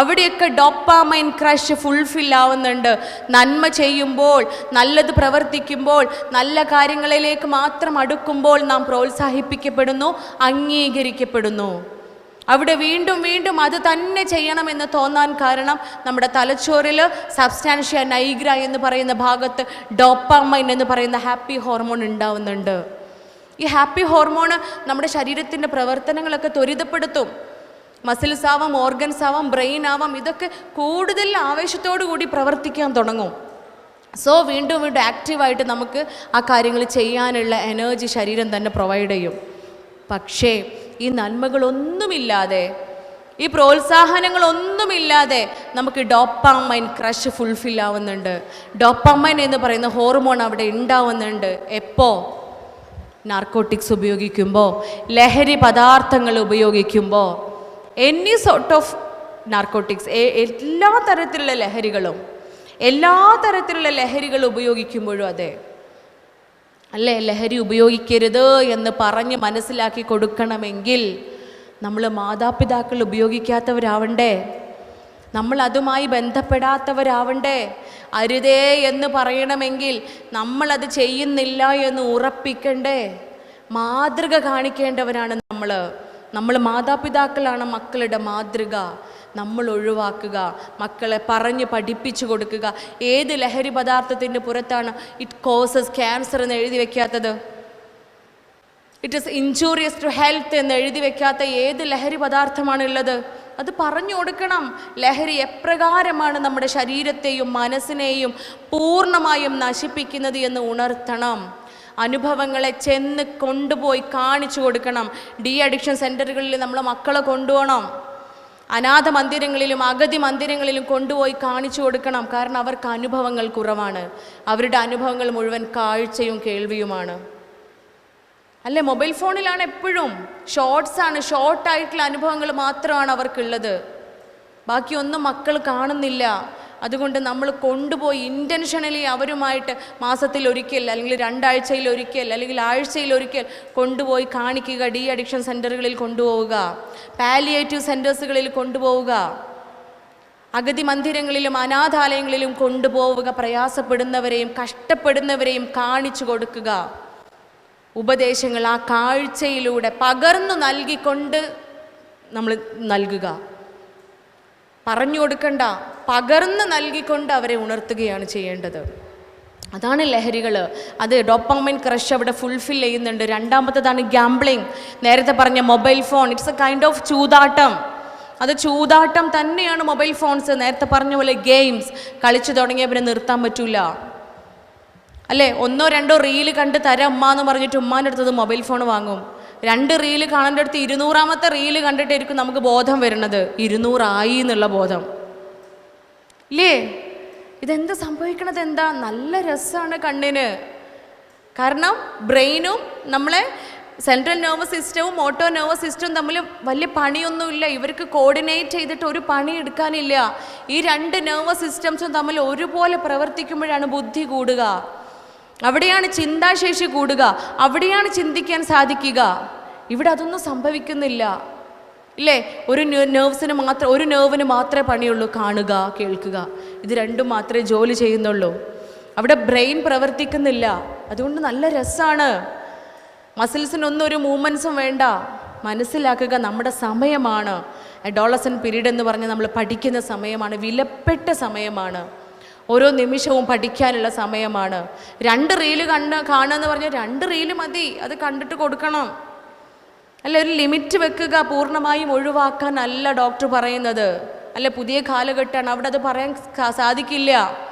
Speaker 1: അവിടെയൊക്കെ ഡോപ്പാമൈൻ ക്രഷ് ഫുൾഫിൽ ആവുന്നുണ്ട്. നന്മ ചെയ്യുമ്പോൾ, നല്ലത് പ്രവർത്തിക്കുമ്പോൾ, നല്ല കാര്യങ്ങളിലേക്ക് മാത്രം അടുക്കുമ്പോൾ നാം പ്രോത്സാഹിപ്പിക്കപ്പെടുന്നു, അംഗീകരിക്കപ്പെടുന്നു. അവിടെ വീണ്ടും വീണ്ടും അത് തന്നെ ചെയ്യണമെന്ന് തോന്നാൻ കാരണം നമ്മുടെ തലച്ചോറിൽ സബ്സ്റ്റാൻഷ്യ നൈഗ്ര എന്ന് പറയുന്ന ഭാഗത്ത് ഡോപ്പാമൈൻ എന്ന് പറയുന്ന ഹാപ്പി ഹോർമോൺ ഉണ്ടാവുന്നുണ്ട്. ഈ ഹാപ്പി ഹോർമോൺ നമ്മുടെ ശരീരത്തിൻ്റെ പ്രവർത്തനങ്ങളൊക്കെ ത്വരിതപ്പെടുത്തും. മസിൽസ് ആവാം, ഓർഗൻസ് ആവാം, ബ്രെയിൻ ആവാം, ഇതൊക്കെ കൂടുതൽ ആവേശത്തോടു കൂടി പ്രവർത്തിക്കാൻ തുടങ്ങും. സോ വീണ്ടും വീണ്ടും ആക്റ്റീവായിട്ട് നമുക്ക് ആ കാര്യങ്ങൾ ചെയ്യാനുള്ള എനർജി ശരീരം തന്നെ പ്രൊവൈഡ് ചെയ്യും. പക്ഷേ ഈ നന്മകളൊന്നുമില്ലാതെ, ഈ പ്രോത്സാഹനങ്ങളൊന്നുമില്ലാതെ നമുക്ക് ഡോപ്പാമൈൻ ക്രഷ് ഫുൾഫിൽ ആവുന്നുണ്ട്. ഡോപ്പാമൈൻ എന്ന് പറയുന്ന ഹോർമോൺ അവിടെ ഉണ്ടാവുന്നുണ്ട്. എപ്പോൾ? നാർക്കോട്ടിക്സ് ഉപയോഗിക്കുമ്പോൾ, ലഹരി പദാർത്ഥങ്ങൾ ഉപയോഗിക്കുമ്പോൾ, എനി സോർട്ട് ഓഫ് നാർക്കോട്ടിക്സ്, എല്ലാ തരത്തിലുള്ള ലഹരികൾ ഉപയോഗിക്കുമ്പോഴും അതെ അല്ലേ? ലഹരി ഉപയോഗിക്കരുത് എന്ന് പറഞ്ഞ് മനസ്സിലാക്കി കൊടുക്കണമെങ്കിൽ നമ്മൾ മാതാപിതാക്കൾ ഉപയോഗിക്കാത്തവരാവണ്ടേ, നമ്മൾ അതുമായി ബന്ധപ്പെടാത്തവരാവണ്ടേ. അരുതേ എന്ന് പറയണമെങ്കിൽ നമ്മളത് ചെയ്യുന്നില്ല എന്ന് ഉറപ്പിക്കണ്ടേ, മാതൃക കാണിക്കേണ്ടവരാണ് നമ്മൾ മാതാപിതാക്കളാണ് മക്കളുടെ മാതൃക. നമ്മൾ ഒഴിവാക്കുക, മക്കളെ പറഞ്ഞ് പഠിപ്പിച്ചു കൊടുക്കുക. ഏത് ലഹരി പദാർത്ഥത്തിൻ്റെ പുറത്താണ് ഇറ്റ് കോസസ് ക്യാൻസർ എന്ന് എഴുതി വെക്കാത്തത്? It is injurious to health എന്ന് എഴുതി വെക്കാത്ത ഏത് ലഹരി പദാർത്ഥമാണ് ഉള്ളത്? അത് പറഞ്ഞു കൊടുക്കണം. ലഹരി എപ്രകാരമാണ് നമ്മുടെ ശരീരത്തെയും മനസ്സിനെയും പൂർണ്ണമായും നശിപ്പിക്കുന്നത് എന്ന് ഉണർത്തണം. അനുഭവങ്ങളെ ചെന്ന് കൊണ്ടുപോയി കാണിച്ചു കൊടുക്കണം. ഡി അഡിക്ഷൻ സെൻ്ററുകളിൽ നമ്മൾ മക്കളെ കൊണ്ടുപോകണം. അനാഥ മന്ദിരങ്ങളിലും അഗതി മന്ദിരങ്ങളിലും കൊണ്ടുപോയി കാണിച്ചു കൊടുക്കണം. കാരണം അവർക്ക് അനുഭവങ്ങൾ കുറവാണ്. അവരുടെ അനുഭവങ്ങൾ മുഴുവൻ കാഴ്ചയും കേൾവിയുമാണ്. അല്ലേ? മൊബൈൽ ഫോണിലാണ് എപ്പോഴും, ഷോർട്സാണ്, ഷോർട്ടായിട്ടുള്ള അനുഭവങ്ങൾ മാത്രമാണ് അവർക്കുള്ളത്. ബാക്കിയൊന്നും മക്കൾ കാണുന്നില്ല. അതുകൊണ്ട് നമ്മൾ കൊണ്ടുപോയി ഇൻറ്റൻഷനലി അവരുമായിട്ട് മാസത്തിൽ ഒരിക്കൽ അല്ലെങ്കിൽ 2 ആഴ്ചയിൽ ഒരിക്കൽ അല്ലെങ്കിൽ ആഴ്ചയിൽ ഒരിക്കൽ കൊണ്ടുപോയി കാണിക്കുക. ഡി അഡിക്ഷൻ സെൻ്ററുകളിൽ കൊണ്ടുപോവുക, പാലിയേറ്റീവ് സെൻറ്റേഴ്സുകളിൽ കൊണ്ടുപോവുക, അഗതി മന്ദിരങ്ങളിലും അനാഥാലയങ്ങളിലും കൊണ്ടുപോവുക. പ്രയാസപ്പെടുന്നവരെയും കഷ്ടപ്പെടുന്നവരെയും കാണിച്ചു കൊടുക്കുക. ഉപദേശങ്ങൾ ആ കാഴ്ചയിലൂടെ പകർന്നു നൽകിക്കൊണ്ട് നമ്മൾ നൽകുക. പറഞ്ഞു കൊടുക്കണ്ട, പകർന്ന് നൽകിക്കൊണ്ട് അവരെ ഉണർത്തുകയാണ് ചെയ്യേണ്ടത്. അതാണ് ലഹരികൾ. അത് ഡോപ്പമൈൻ ക്രഷ് അവിടെ ഫുൾഫിൽ ചെയ്യുന്നുണ്ട്. രണ്ടാമത്തേതാണ് ഗാംബ്ലിങ്. നേരത്തെ പറഞ്ഞ mobile phone, it's a kind of ചൂതാട്ടം. അത് ചൂതാട്ടം തന്നെയാണ് മൊബൈൽ ഫോൺസ്. നേരത്തെ പറഞ്ഞ പോലെ ഗെയിംസ് കളിച്ചു തുടങ്ങിയ പിന്നെ നിർത്താൻ പറ്റൂല അല്ലേ? 1 2 റീല് കണ്ട് തരാം ഉമ്മ എന്ന് പറഞ്ഞിട്ട് ഉമ്മാൻ്റെ അടുത്തത് മൊബൈൽ ഫോൺ വാങ്ങും. 2 റീല് കാണേണ്ട അടുത്ത് 200ാമത്തെ റീല് കണ്ടിട്ടായിരിക്കും നമുക്ക് ബോധം വരുന്നത്, 200 ആയി എന്നുള്ള ബോധം ഇല്ലേ? ഇതെന്ത് സംഭവിക്കണത് എന്താ? നല്ല രസമാണ് കണ്ണിന്. കാരണം ബ്രെയിനും നമ്മളെ സെൻട്രൽ നെർവസ് സിസ്റ്റവും ഓട്ടോ നെർവസ് സിസ്റ്റവും തമ്മിൽ വലിയ പണിയൊന്നുമില്ല. ഇവർക്ക് കോർഡിനേറ്റ് ചെയ്തിട്ട് ഒരു പണി എടുക്കാനില്ല. ഈ 2 നെർവസ് സിസ്റ്റംസും തമ്മിൽ ഒരുപോലെ പ്രവർത്തിക്കുമ്പോഴാണ് ബുദ്ധി കൂടുക, അവിടെയാണ് ചിന്താശേഷി കൂടുക, അവിടെയാണ് ചിന്തിക്കാൻ സാധിക്കുക. ഇവിടെ അതൊന്നും സംഭവിക്കുന്നില്ല ഇല്ലേ? ഒരു നെർവിന് മാത്രമേ പണിയുള്ളൂ, കാണുക കേൾക്കുക. ഇത് 2 മാത്രമേ ജോലി ചെയ്യുന്നുള്ളൂ. അവിടെ ബ്രെയിൻ പ്രവർത്തിക്കുന്നില്ല. അതുകൊണ്ട് നല്ല രസമാണ്. മസിൽസിനൊന്നും ഒരു മൂവ്മെൻറ്റ്സും വേണ്ട. മനസ്സിലാക്കുക, നമ്മുടെ സമയമാണ് അഡോളസെൻ്റ് പീരീഡ് എന്ന് പറഞ്ഞ് നമ്മൾ പഠിക്കുന്ന സമയമാണ്, വിലപ്പെട്ട സമയമാണ്. ഓരോ നിമിഷവും പഠിക്കാനുള്ള സമയമാണ്. 2 റീല് കാണുകയെന്ന് പറഞ്ഞാൽ 2 റീല് മതി, അത് കണ്ടിട്ട് കൊടുക്കണം അല്ല. ഒരു ലിമിറ്റ് വെക്കുക. പൂർണ്ണമായും ഒഴിവാക്കാനല്ല ഡോക്ടർ പറയുന്നത്. അല്ല, പുതിയ കാലഘട്ടമാണ്, അവിടെ അത് പറയാൻ സാധിക്കില്ല.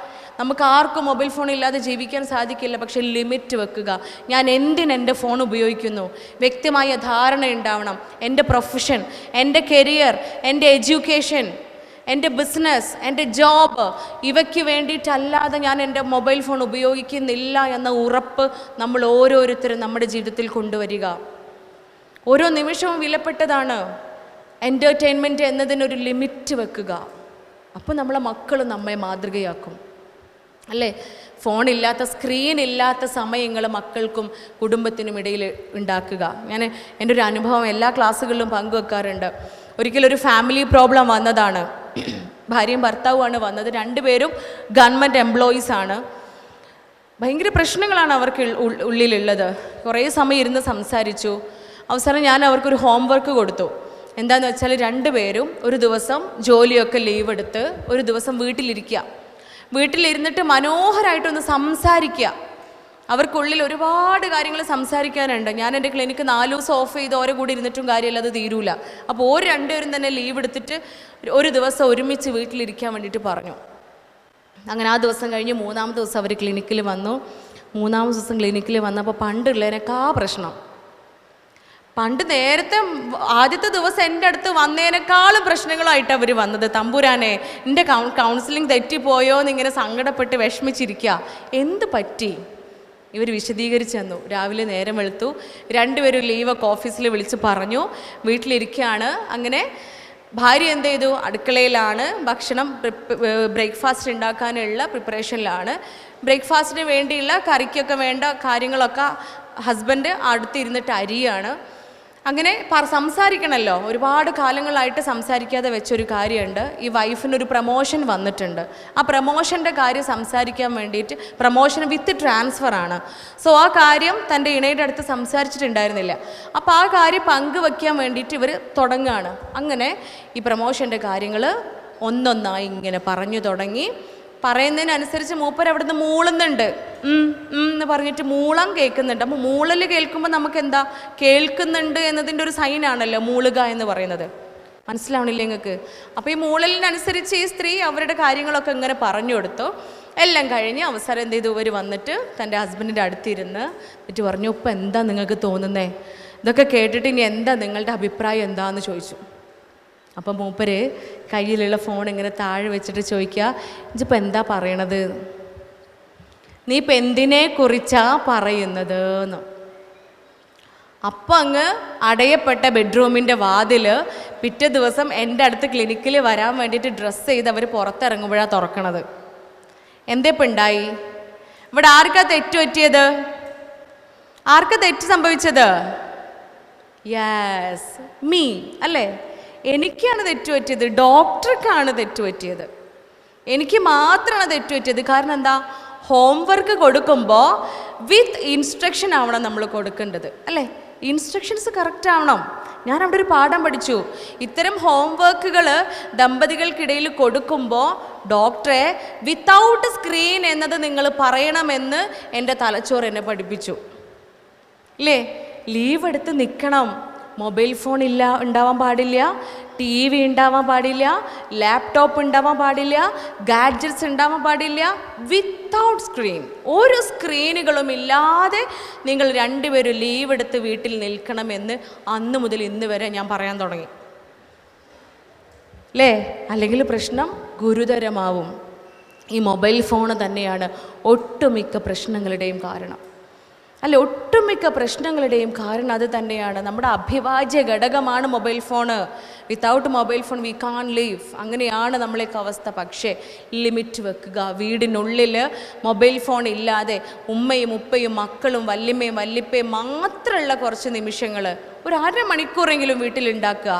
Speaker 1: നമുക്ക് ആർക്കും മൊബൈൽ ഫോൺ ഇല്ലാതെ ജീവിക്കാൻ സാധിക്കില്ല. പക്ഷെ ലിമിറ്റ് വെക്കുക. ഞാൻ എൻ്റെ ഫോൺ ഉപയോഗിക്കുന്നു, വ്യക്തമായ ധാരണ ഉണ്ടാവണം. എൻ്റെ പ്രൊഫഷൻ, എൻ്റെ കരിയർ, എൻ്റെ എഡ്യൂക്കേഷൻ, എൻ്റെ ബിസിനസ്, എൻ്റെ ജോബ്, ഇവയ്ക്ക് വേണ്ടിയിട്ടല്ലാതെ ഞാൻ എൻ്റെ മൊബൈൽ ഫോൺ ഉപയോഗിക്കുന്നില്ല എന്ന ഉറപ്പ് നമ്മൾ ഓരോരുത്തരും നമ്മുടെ ജീവിതത്തിൽ കൊണ്ടുവരിക. ഓരോ നിമിഷവും വിലപ്പെട്ടതാണ്. എൻ്റർടൈൻമെൻറ്റ് എന്നതിനൊരു ലിമിറ്റ് വെക്കുക. അപ്പോൾ നമ്മളെ മക്കൾ നമ്മെ മാതൃകയാക്കും അല്ലേ? ഫോണില്ലാത്ത, സ്ക്രീനില്ലാത്ത സമയങ്ങൾ മക്കൾക്കും കുടുംബത്തിനും ഇടയിൽ ഉണ്ടാക്കുക. ഞാൻ എൻ്റെ ഒരു അനുഭവം എല്ലാ ക്ലാസ്സുകളിലും പങ്കുവെക്കാറുണ്ട്. ഒരിക്കലൊരു ഫാമിലി പ്രോബ്ലം വന്നതാണ്. ഭാര്യയും ഭർത്താവുമാണ് വന്നത്. 2 പേരും ഗവൺമെൻറ് എംപ്ലോയീസാണ്. ഭയങ്കര പ്രശ്നങ്ങളാണ് അവർക്ക് ഉള്ളിലുള്ളത്. കുറേ സമയം ഇരുന്ന് സംസാരിച്ചു. അവസാനം ഞാൻ അവർക്കൊരു ഹോംവർക്ക് കൊടുത്തു. എന്താണെന്ന് വെച്ചാൽ 2 പേരും ഒരു ദിവസം ജോലിയൊക്കെ ലീവ് എടുത്ത് ഒരു ദിവസം വീട്ടിലിരുന്നിട്ട് മനോഹരമായിട്ടൊന്ന് സംസാരിക്കുക. അവർക്കുള്ളിൽ ഒരുപാട് കാര്യങ്ങൾ സംസാരിക്കാനുണ്ട്. ഞാൻ എൻ്റെ ക്ലിനിക്ക് 4 ദിവസം ഓഫ് ചെയ്ത് ഓരോ കൂടി ഇരുന്നിട്ടും കാര്യമില്ല, അത് തീരൂല. അപ്പോൾ 2 പേരും തന്നെ ലീവ് എടുത്തിട്ട് ഒരു ദിവസം ഒരുമിച്ച് വീട്ടിലിരിക്കാൻ വേണ്ടിയിട്ട് പറഞ്ഞു. അങ്ങനെ ആ ദിവസം കഴിഞ്ഞ് 3ാമത്തെ ദിവസം അവർ ക്ലിനിക്കിൽ വന്നു. 3ാമത്തെ ദിവസം ക്ലിനിക്കിൽ വന്നപ്പോൾ പണ്ടുള്ളതിനേക്കാ പ്രശ്നം. പണ്ട് നേരത്തെ ആദ്യത്തെ ദിവസം എൻ്റെ അടുത്ത് വന്നതിനേക്കാളും പ്രശ്നങ്ങളായിട്ട് അവർ വന്നത്. തമ്പുരാനെ, എൻ്റെ കൗൺസിലിംഗ് തെറ്റിപ്പോയോ എന്നിങ്ങനെ സങ്കടപ്പെട്ട് വിഷമിച്ചിരിക്കുക. എന്ത് പറ്റി? ഇവർ വിശദീകരിച്ച് തന്നു. രാവിലെ നേരം വെളുത്തു, 2 പേരും ലീവൊക്കെ ഓഫീസിൽ വിളിച്ച് പറഞ്ഞു, വീട്ടിലിരിക്കുകയാണ്. അങ്ങനെ ഭാര്യ എന്ത് ചെയ്തു? അടുക്കളയിലാണ്, ഭക്ഷണം ബ്രേക്ക്ഫാസ്റ്റ് ഉണ്ടാക്കാനുള്ള പ്രിപ്പറേഷനിലാണ്. ബ്രേക്ക്ഫാസ്റ്റിന് വേണ്ടിയുള്ള കറിക്കൊക്കെ വേണ്ട കാര്യങ്ങളൊക്കെ ഹസ്ബൻഡ് അടുത്തിരുന്നിട്ട് അരിയാണ്. അങ്ങനെ സംസാരിക്കണമല്ലോ, ഒരുപാട് കാലങ്ങളായിട്ട് സംസാരിക്കാതെ വെച്ചൊരു കാര്യമുണ്ട്. ഈ വൈഫിനൊരു പ്രമോഷൻ വന്നിട്ടുണ്ട്. ആ പ്രമോഷൻ്റെ കാര്യം സംസാരിക്കാൻ വേണ്ടിയിട്ട്, പ്രമോഷൻ വിത്ത് ട്രാൻസ്ഫറാണ്. സോ ആ കാര്യം തൻ്റെ ഇണയുടെ അടുത്ത് സംസാരിച്ചിട്ടുണ്ടായിരുന്നില്ല. അപ്പോൾ ആ കാര്യം പങ്കുവയ്ക്കാൻ വേണ്ടിയിട്ട് ഇവർ തുടങ്ങുകയാണ്. അങ്ങനെ ഈ പ്രമോഷൻ്റെ കാര്യങ്ങൾ ഒന്നൊന്നായി ഇങ്ങനെ പറഞ്ഞു തുടങ്ങി. പറയുന്നതിനനുസരിച്ച് മൂപ്പർ അവിടെ നിന്ന് മൂളുന്നുണ്ട്. എന്ന് പറഞ്ഞിട്ട് മൂളം കേൾക്കുന്നുണ്ട്. അപ്പോൾ മൂളൽ കേൾക്കുമ്പോൾ നമുക്ക് എന്താ, കേൾക്കുന്നുണ്ട് എന്നതിൻ്റെ ഒരു സൈനാണല്ലോ മൂളുക എന്ന് പറയുന്നത്. മനസ്സിലാവണില്ലേ നിങ്ങൾക്ക്? അപ്പോൾ ഈ മൂളലിനനുസരിച്ച് ഈ സ്ത്രീ അവരുടെ കാര്യങ്ങളൊക്കെ ഇങ്ങനെ പറഞ്ഞു കൊടുത്തു. എല്ലാം കഴിഞ്ഞ് അവസരം എന്ത് ചെയ്തു? ഇവർ വന്നിട്ട് തൻ്റെ ഹസ്ബൻഡിൻ്റെ അടുത്തിരുന്ന് എന്നിട്ട് പറഞ്ഞു, ഇപ്പം എന്താ നിങ്ങൾക്ക് തോന്നുന്നേ? ഇതൊക്കെ കേട്ടിട്ട് ഇനി എന്താ നിങ്ങളുടെ അഭിപ്രായം എന്താണെന്ന് ചോദിച്ചു. അപ്പം മൂപ്പര് കയ്യിലുള്ള ഫോൺ ഇങ്ങനെ താഴെ വെച്ചിട്ട് ചോദിക്കുക, ഇജിപ്പോൾ എന്താ പറയണത്? നീ ഇപ്പം എന്തിനെ കുറിച്ചാ പറയുന്നത് എന്ന്. അപ്പം അങ്ങ് അടയപ്പെട്ട ബെഡ്റൂമിൻ്റെ വാതിൽ പിറ്റേ ദിവസം എൻ്റെ അടുത്ത് ക്ലിനിക്കിൽ വരാൻ വേണ്ടിയിട്ട് ഡ്രസ്സ് ചെയ്ത് അവർ പുറത്തിറങ്ങുമ്പോഴാണ് തുറക്കണത്. എന്തേപ്പം ഉണ്ടായി? ഇവിടെ ആർക്കാ തെറ്റ് പറ്റിയത്? ആർക്കാ തെറ്റ് സംഭവിച്ചത്? യെസ്, മീ അല്ലേ? എനിക്കാണ് തെറ്റുപറ്റിയത്, ഡോക്ടർക്കാണ് തെറ്റുപറ്റിയത്, എനിക്ക് മാത്രമാണ് തെറ്റുപറ്റിയത്. കാരണം എന്താ? ഹോംവർക്ക് കൊടുക്കുമ്പോൾ വിത്ത് ഇൻസ്ട്രക്ഷൻ ആവണം നമ്മൾ കൊടുക്കേണ്ടത് അല്ലേ? ഇൻസ്ട്രക്ഷൻസ് കറക്റ്റ് ആവണം. ഞാൻ അവിടെ ഒരു പാഠം പഠിച്ചു. ഇത്തരം ഹോംവർക്കുകൾ ദമ്പതികൾക്കിടയിൽ കൊടുക്കുമ്പോൾ ഡോക്ടറെ വിത്തൗട്ട് സ്ക്രീൻ എന്നത് നിങ്ങൾ പറയണമെന്ന് എൻ്റെ തലച്ചോറ് എന്നെ പഠിപ്പിച്ചു. ഇല്ലേ? ലീവ് എടുത്ത് നിൽക്കണം. മൊബൈൽ ഫോൺ ഉണ്ടാവാൻ പാടില്ല, TV ഉണ്ടാവാൻ പാടില്ല, ലാപ്ടോപ്പ് ഉണ്ടാവാൻ പാടില്ല, ഗാഡ്ജറ്റ്സ് ഉണ്ടാവാൻ പാടില്ല. വിത്തൗട്ട് സ്ക്രീൻ, ഒരു സ്ക്രീനുകളും ഇല്ലാതെ നിങ്ങൾ രണ്ടുപേരും ലീവ് എടുത്ത് വീട്ടിൽ നിൽക്കണമെന്ന് അന്ന് മുതൽ ഇന്ന് വരെ ഞാൻ പറയാൻ തുടങ്ങി. അല്ലേ? അല്ലെങ്കിൽ പ്രശ്നം ഗുരുതരമാവും. ഈ മൊബൈൽ ഫോൺ തന്നെയാണ് ഒട്ടുമിക്ക പ്രശ്നങ്ങളുടെയും കാരണം. അല്ല, ഒട്ടുമിക്ക പ്രശ്നങ്ങളുടെയും കാരണം അത് തന്നെയാണ്. നമ്മുടെ അഭിവാജ്യ ഘടകമാണ് mobile phone. Without mobile phone we can't live. അങ്ങനെയാണ് നമ്മളേക്ക് അവസ്ഥ. പക്ഷേ ലിമിറ്റ് വെക്കുക. വീടിനുള്ളിൽ മൊബൈൽ ഫോൺ ഇല്ലാതെ ഉമ്മയും ഉപ്പയും മക്കളും വല്യമ്മയും വല്യപ്പയും മാത്രമുള്ള കുറച്ച് നിമിഷങ്ങൾ, ഒരു 1/2 മണിക്കൂറെങ്കിലും വീട്ടിലുണ്ടാക്കുക.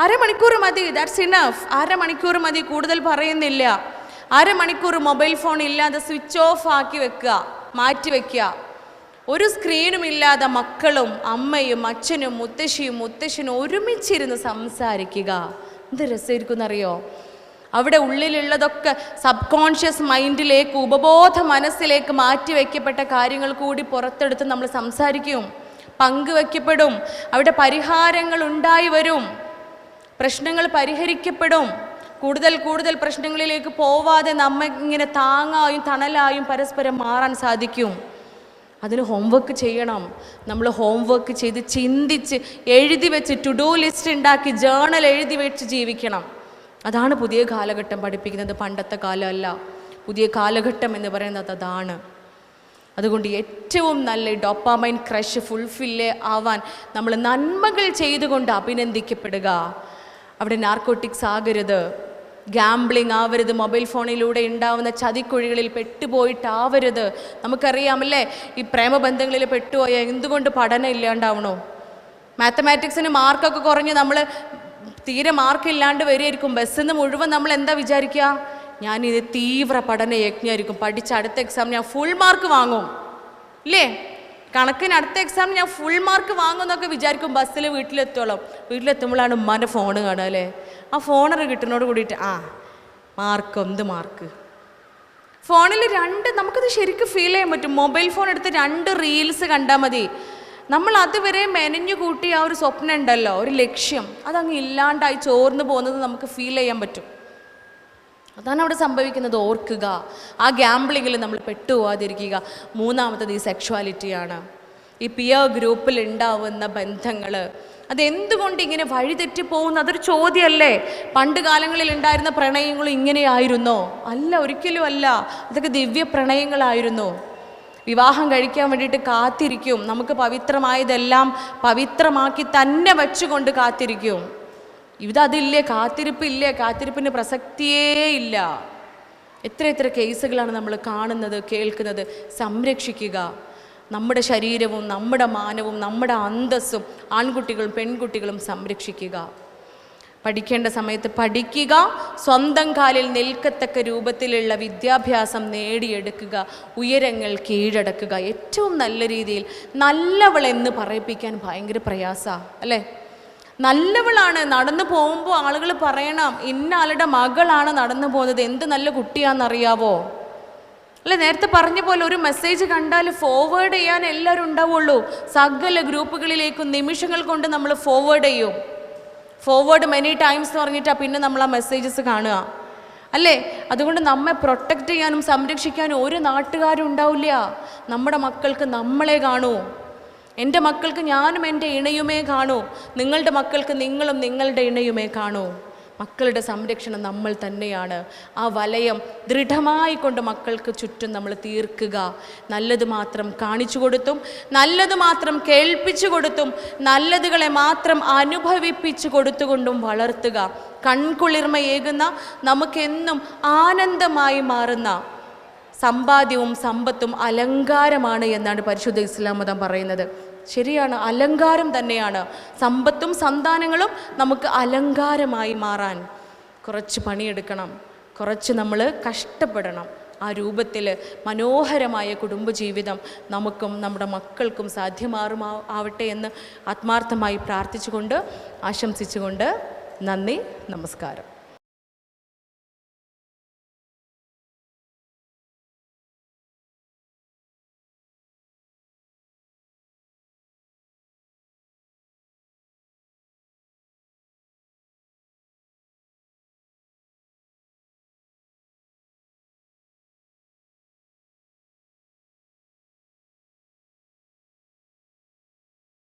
Speaker 1: 1/2 മണിക്കൂർ മതി, ദാറ്റ്സ് ഇനഫ്. 1/2 മണിക്കൂർ മതി, കൂടുതൽ പറയുന്നില്ല. 1/2 മണിക്കൂർ മൊബൈൽ ഫോൺ ഇല്ലാതെ സ്വിച്ച് ഓഫ് ആക്കി വെക്കുക, മാറ്റി വയ്ക്കുക. ഒരു സ്ക്രീനും ഇല്ലാതെ മക്കളും അമ്മയും അച്ഛനും മുത്തശ്ശിയും മുത്തശ്ശനും ഒരുമിച്ചിരുന്ന് സംസാരിക്കുക. എന്ത് രസമായിരിക്കും എന്നറിയോ? അവിടെ ഉള്ളിലുള്ളതൊക്കെ സബ് കോൺഷ്യസ് മൈൻഡിലേക്ക്, ഉപബോധ മനസ്സിലേക്ക് മാറ്റി വയ്ക്കപ്പെട്ട കാര്യങ്ങൾ കൂടി പുറത്തെടുത്ത് നമ്മൾ സംസാരിക്കും, പങ്കുവയ്ക്കപ്പെടും. അവിടെ പരിഹാരങ്ങൾ ഉണ്ടായി വരും, പ്രശ്നങ്ങൾ പരിഹരിക്കപ്പെടും. കൂടുതൽ കൂടുതൽ പ്രശ്നങ്ങളിലേക്ക് പോവാതെ നമ്മ ഇങ്ങനെ താങ്ങായും തണലായും പരസ്പരം മാറാൻ സാധിക്കും. അതിന് ഹോംവർക്ക് ചെയ്യണം. നമ്മൾ ഹോംവർക്ക് ചെയ്ത് ചിന്തിച്ച് എഴുതി വെച്ച് ടു ഡു ലിസ്റ്റ് ഉണ്ടാക്കി ജേണൽ എഴുതി വെച്ച് ജീവിക്കണം. അതാണ് പുതിയ കാലഘട്ടം പഠിപ്പിക്കുന്നത്, പണ്ടത്തെ കാലമല്ല. പുതിയ കാലഘട്ടം എന്ന് പറയുന്നത് അതാണ്. അതുകൊണ്ട് ഏറ്റവും നല്ല ഡോപ്പാമൈൻ ക്രഷ് ഫുൾഫില്ല് ആവാൻ നമ്മൾ നന്മകൾ ചെയ്തുകൊണ്ട് അഭിനന്ദിക്കപ്പെടുക. അവിടെ നാർക്കോട്ടിക്സ് ആകരുത്, ഗാംബ്ലിങ് ആവരുത്, മൊബൈൽ ഫോണിലൂടെ ഉണ്ടാവുന്ന ചതിക്കുഴികളിൽ പെട്ടുപോയിട്ടാവരുത്. നമുക്കറിയാമല്ലേ, ഈ പ്രേമബന്ധങ്ങളിൽ പെട്ടുപോയാൽ എന്തുകൊണ്ട് പഠനം ഇല്ലാണ്ടാവണോ? മാത്തമാറ്റിക്സിന് മാർക്കൊക്കെ കുറഞ്ഞ് നമ്മൾ തീരെ മാർക്കില്ലാണ്ട് വരികയായിരിക്കും. ബസ്സിൽ നിന്ന് മുഴുവൻ നമ്മൾ എന്താ വിചാരിക്കുക? ഞാനിത് തീവ്ര പഠന യജ്ഞമായിരിക്കും, പഠിച്ച അടുത്ത എക്സാം ഞാൻ ഫുൾ മാർക്ക് വാങ്ങും, ഇല്ലേ? കണക്കിന് അടുത്ത എക്സാം ഞാൻ ഫുൾ മാർക്ക് വാങ്ങുമെന്നൊക്കെ വിചാരിക്കും. ബസ്സിൽ വീട്ടിലെത്തുമ്പോഴാണ് ഉമ്മാൻ്റെ ഫോൺ കാണുക അല്ലേ? ആ ഫോണർ കിട്ടുന്നതോട് കൂടിയിട്ട് മാർക്ക്, എന്ത് മാർക്ക്? ഫോണിൽ നമുക്കത് ശരിക്കും ഫീൽ ചെയ്യാൻ പറ്റും. മൊബൈൽ ഫോൺ എടുത്ത് 2 റീൽസ് കണ്ടാൽ മതി, നമ്മൾ അതുവരെ മെനഞ്ഞു കൂട്ടിയ ആ ഒരു സ്വപ്നം ഉണ്ടല്ലോ, ഒരു ലക്ഷ്യം, അതങ്ങ് ഇല്ലാണ്ടായി ചോർന്ന് പോകുന്നത് നമുക്ക് ഫീൽ ചെയ്യാൻ പറ്റും. അതാണ് അവിടെ സംഭവിക്കുന്നത്. ഓർക്കുക, ആ ഗ്യാംബ്ലിങ്ങിൽ നമ്മൾ പെട്ടുപോകാതിരിക്കുക. മൂന്നാമത്തത് ഈ സെക്ഷുവാലിറ്റിയാണ്. ഈ പിയർ ഗ്രൂപ്പിൽ ഉണ്ടാവുന്ന ബന്ധങ്ങൾ, അതെന്തുകൊണ്ട് ഇങ്ങനെ വഴിതെറ്റി പോകുന്നു? അതൊരു ചോദ്യമല്ലേ? പണ്ട് കാലങ്ങളിൽ ഉണ്ടായിരുന്ന പ്രണയങ്ങൾ ഇങ്ങനെയായിരുന്നോ? അല്ല, ഒരിക്കലും അല്ല. അതൊക്കെ ദിവ്യ പ്രണയങ്ങളായിരുന്നു. വിവാഹം കഴിക്കാൻ വേണ്ടിയിട്ട് കാത്തിരിക്കും, നമുക്ക് പവിത്രമായതെല്ലാം പവിത്രമാക്കി തന്നെ വച്ചുകൊണ്ട് കാത്തിരിക്കും. അതില്ലേ, കാത്തിരിപ്പില്ലേ, കാത്തിരിപ്പിന് പ്രസക്തിയേ ഇല്ല. എത്ര കേസുകളാണ് നമ്മൾ കാണുന്നത്, കേൾക്കുന്നത്. സംരക്ഷിക്കുക നമ്മുടെ ശരീരവും നമ്മുടെ മാനവും നമ്മുടെ അന്തസ്സും, ആൺകുട്ടികളും പെൺകുട്ടികളും സംരക്ഷിക്കുക. പഠിക്കേണ്ട സമയത്ത് പഠിക്കുക, സ്വന്തം കാലിൽ നിൽക്കത്തക്ക രൂപത്തിലുള്ള വിദ്യാഭ്യാസം നേടിയെടുക്കുക, ഉയരങ്ങൾ കീഴടക്കുക. ഏറ്റവും നല്ല രീതിയിൽ നല്ലവളെന്ന് പറയിപ്പിക്കാൻ ഭയങ്കര പ്രയാസമാണ് അല്ലേ? നല്ലവളാണ്. നടന്നു പോകുമ്പോൾ ആളുകൾ പറയണം, ഇന്ന ആളുടെ മകളാണ് നടന്നു പോകുന്നത്, എന്ത് നല്ല കുട്ടിയാണെന്നറിയാവോ? അല്ലെ? നേരത്തെ പറഞ്ഞ പോലെ ഒരു മെസ്സേജ് കണ്ടാൽ ഫോർവേഡ് ചെയ്യാൻ എല്ലാവരും ഉണ്ടാവുള്ളൂ. സകല ഗ്രൂപ്പുകളിലേക്കും നിമിഷങ്ങൾ കൊണ്ട് നമ്മൾ ഫോർവേഡ് ചെയ്യും. ഫോർവേഡ് മെനി ടൈംസ് എന്ന് പറഞ്ഞിട്ടാണ് പിന്നെ നമ്മൾ ആ മെസ്സേജസ് കാണുക അല്ലേ? അതുകൊണ്ട് നമ്മെ പ്രൊട്ടക്റ്റ് ചെയ്യാനും സംരക്ഷിക്കാനും ഒരു നാട്ടുകാരും ഉണ്ടാവില്ല. നമ്മുടെ മക്കൾക്ക് നമ്മളെ കാണൂ. എൻ്റെ മക്കൾക്ക് ഞാനും എൻ്റെ ഇണയുമേ കാണൂ, നിങ്ങളുടെ മക്കൾക്ക് നിങ്ങളും നിങ്ങളുടെ ഇണയുമേ കാണൂ. മക്കളുടെ സംരക്ഷണം നമ്മൾ തന്നെയാണ്. ആ വലയം ദൃഢമായി കൊണ്ട് മക്കൾക്ക് ചുറ്റും നമ്മൾ തീർക്കുക. നല്ലത് മാത്രം കാണിച്ചു കൊടുത്തും നല്ലത് മാത്രം കേൾപ്പിച്ചു കൊടുത്തും നല്ലതുകളെ മാത്രം അനുഭവിപ്പിച്ചു കൊടുത്തുകൊണ്ടും വളർത്തുക. കൺകുളിർമയേകുന്ന, നമുക്കെന്നും ആനന്ദമായി മാറുന്ന സമ്പാദ്യവും സമ്പത്തും അലങ്കാരമാണ് എന്നാണ് പരിശുദ്ധ ഇസ്ലാം മതം പറയുന്നത്. ശരിയാണ്, അലങ്കാരം തന്നെയാണ്. സമ്പത്തും സന്താനങ്ങളും നമുക്ക് അലങ്കാരമായി മാറാൻ കുറച്ച് പണിയെടുക്കണം, കുറച്ച് നമ്മൾ കഷ്ടപ്പെടണം. ആ രൂപത്തിൽ മനോഹരമായ കുടുംബജീവിതം നമുക്കും നമ്മുടെ മക്കൾക്കും സാധ്യമാറുമാവട്ടെ എന്ന് ആത്മാർത്ഥമായി പ്രാർത്ഥിച്ചുകൊണ്ട് ആശംസിച്ചുകൊണ്ട് നന്ദി, നമസ്കാരം.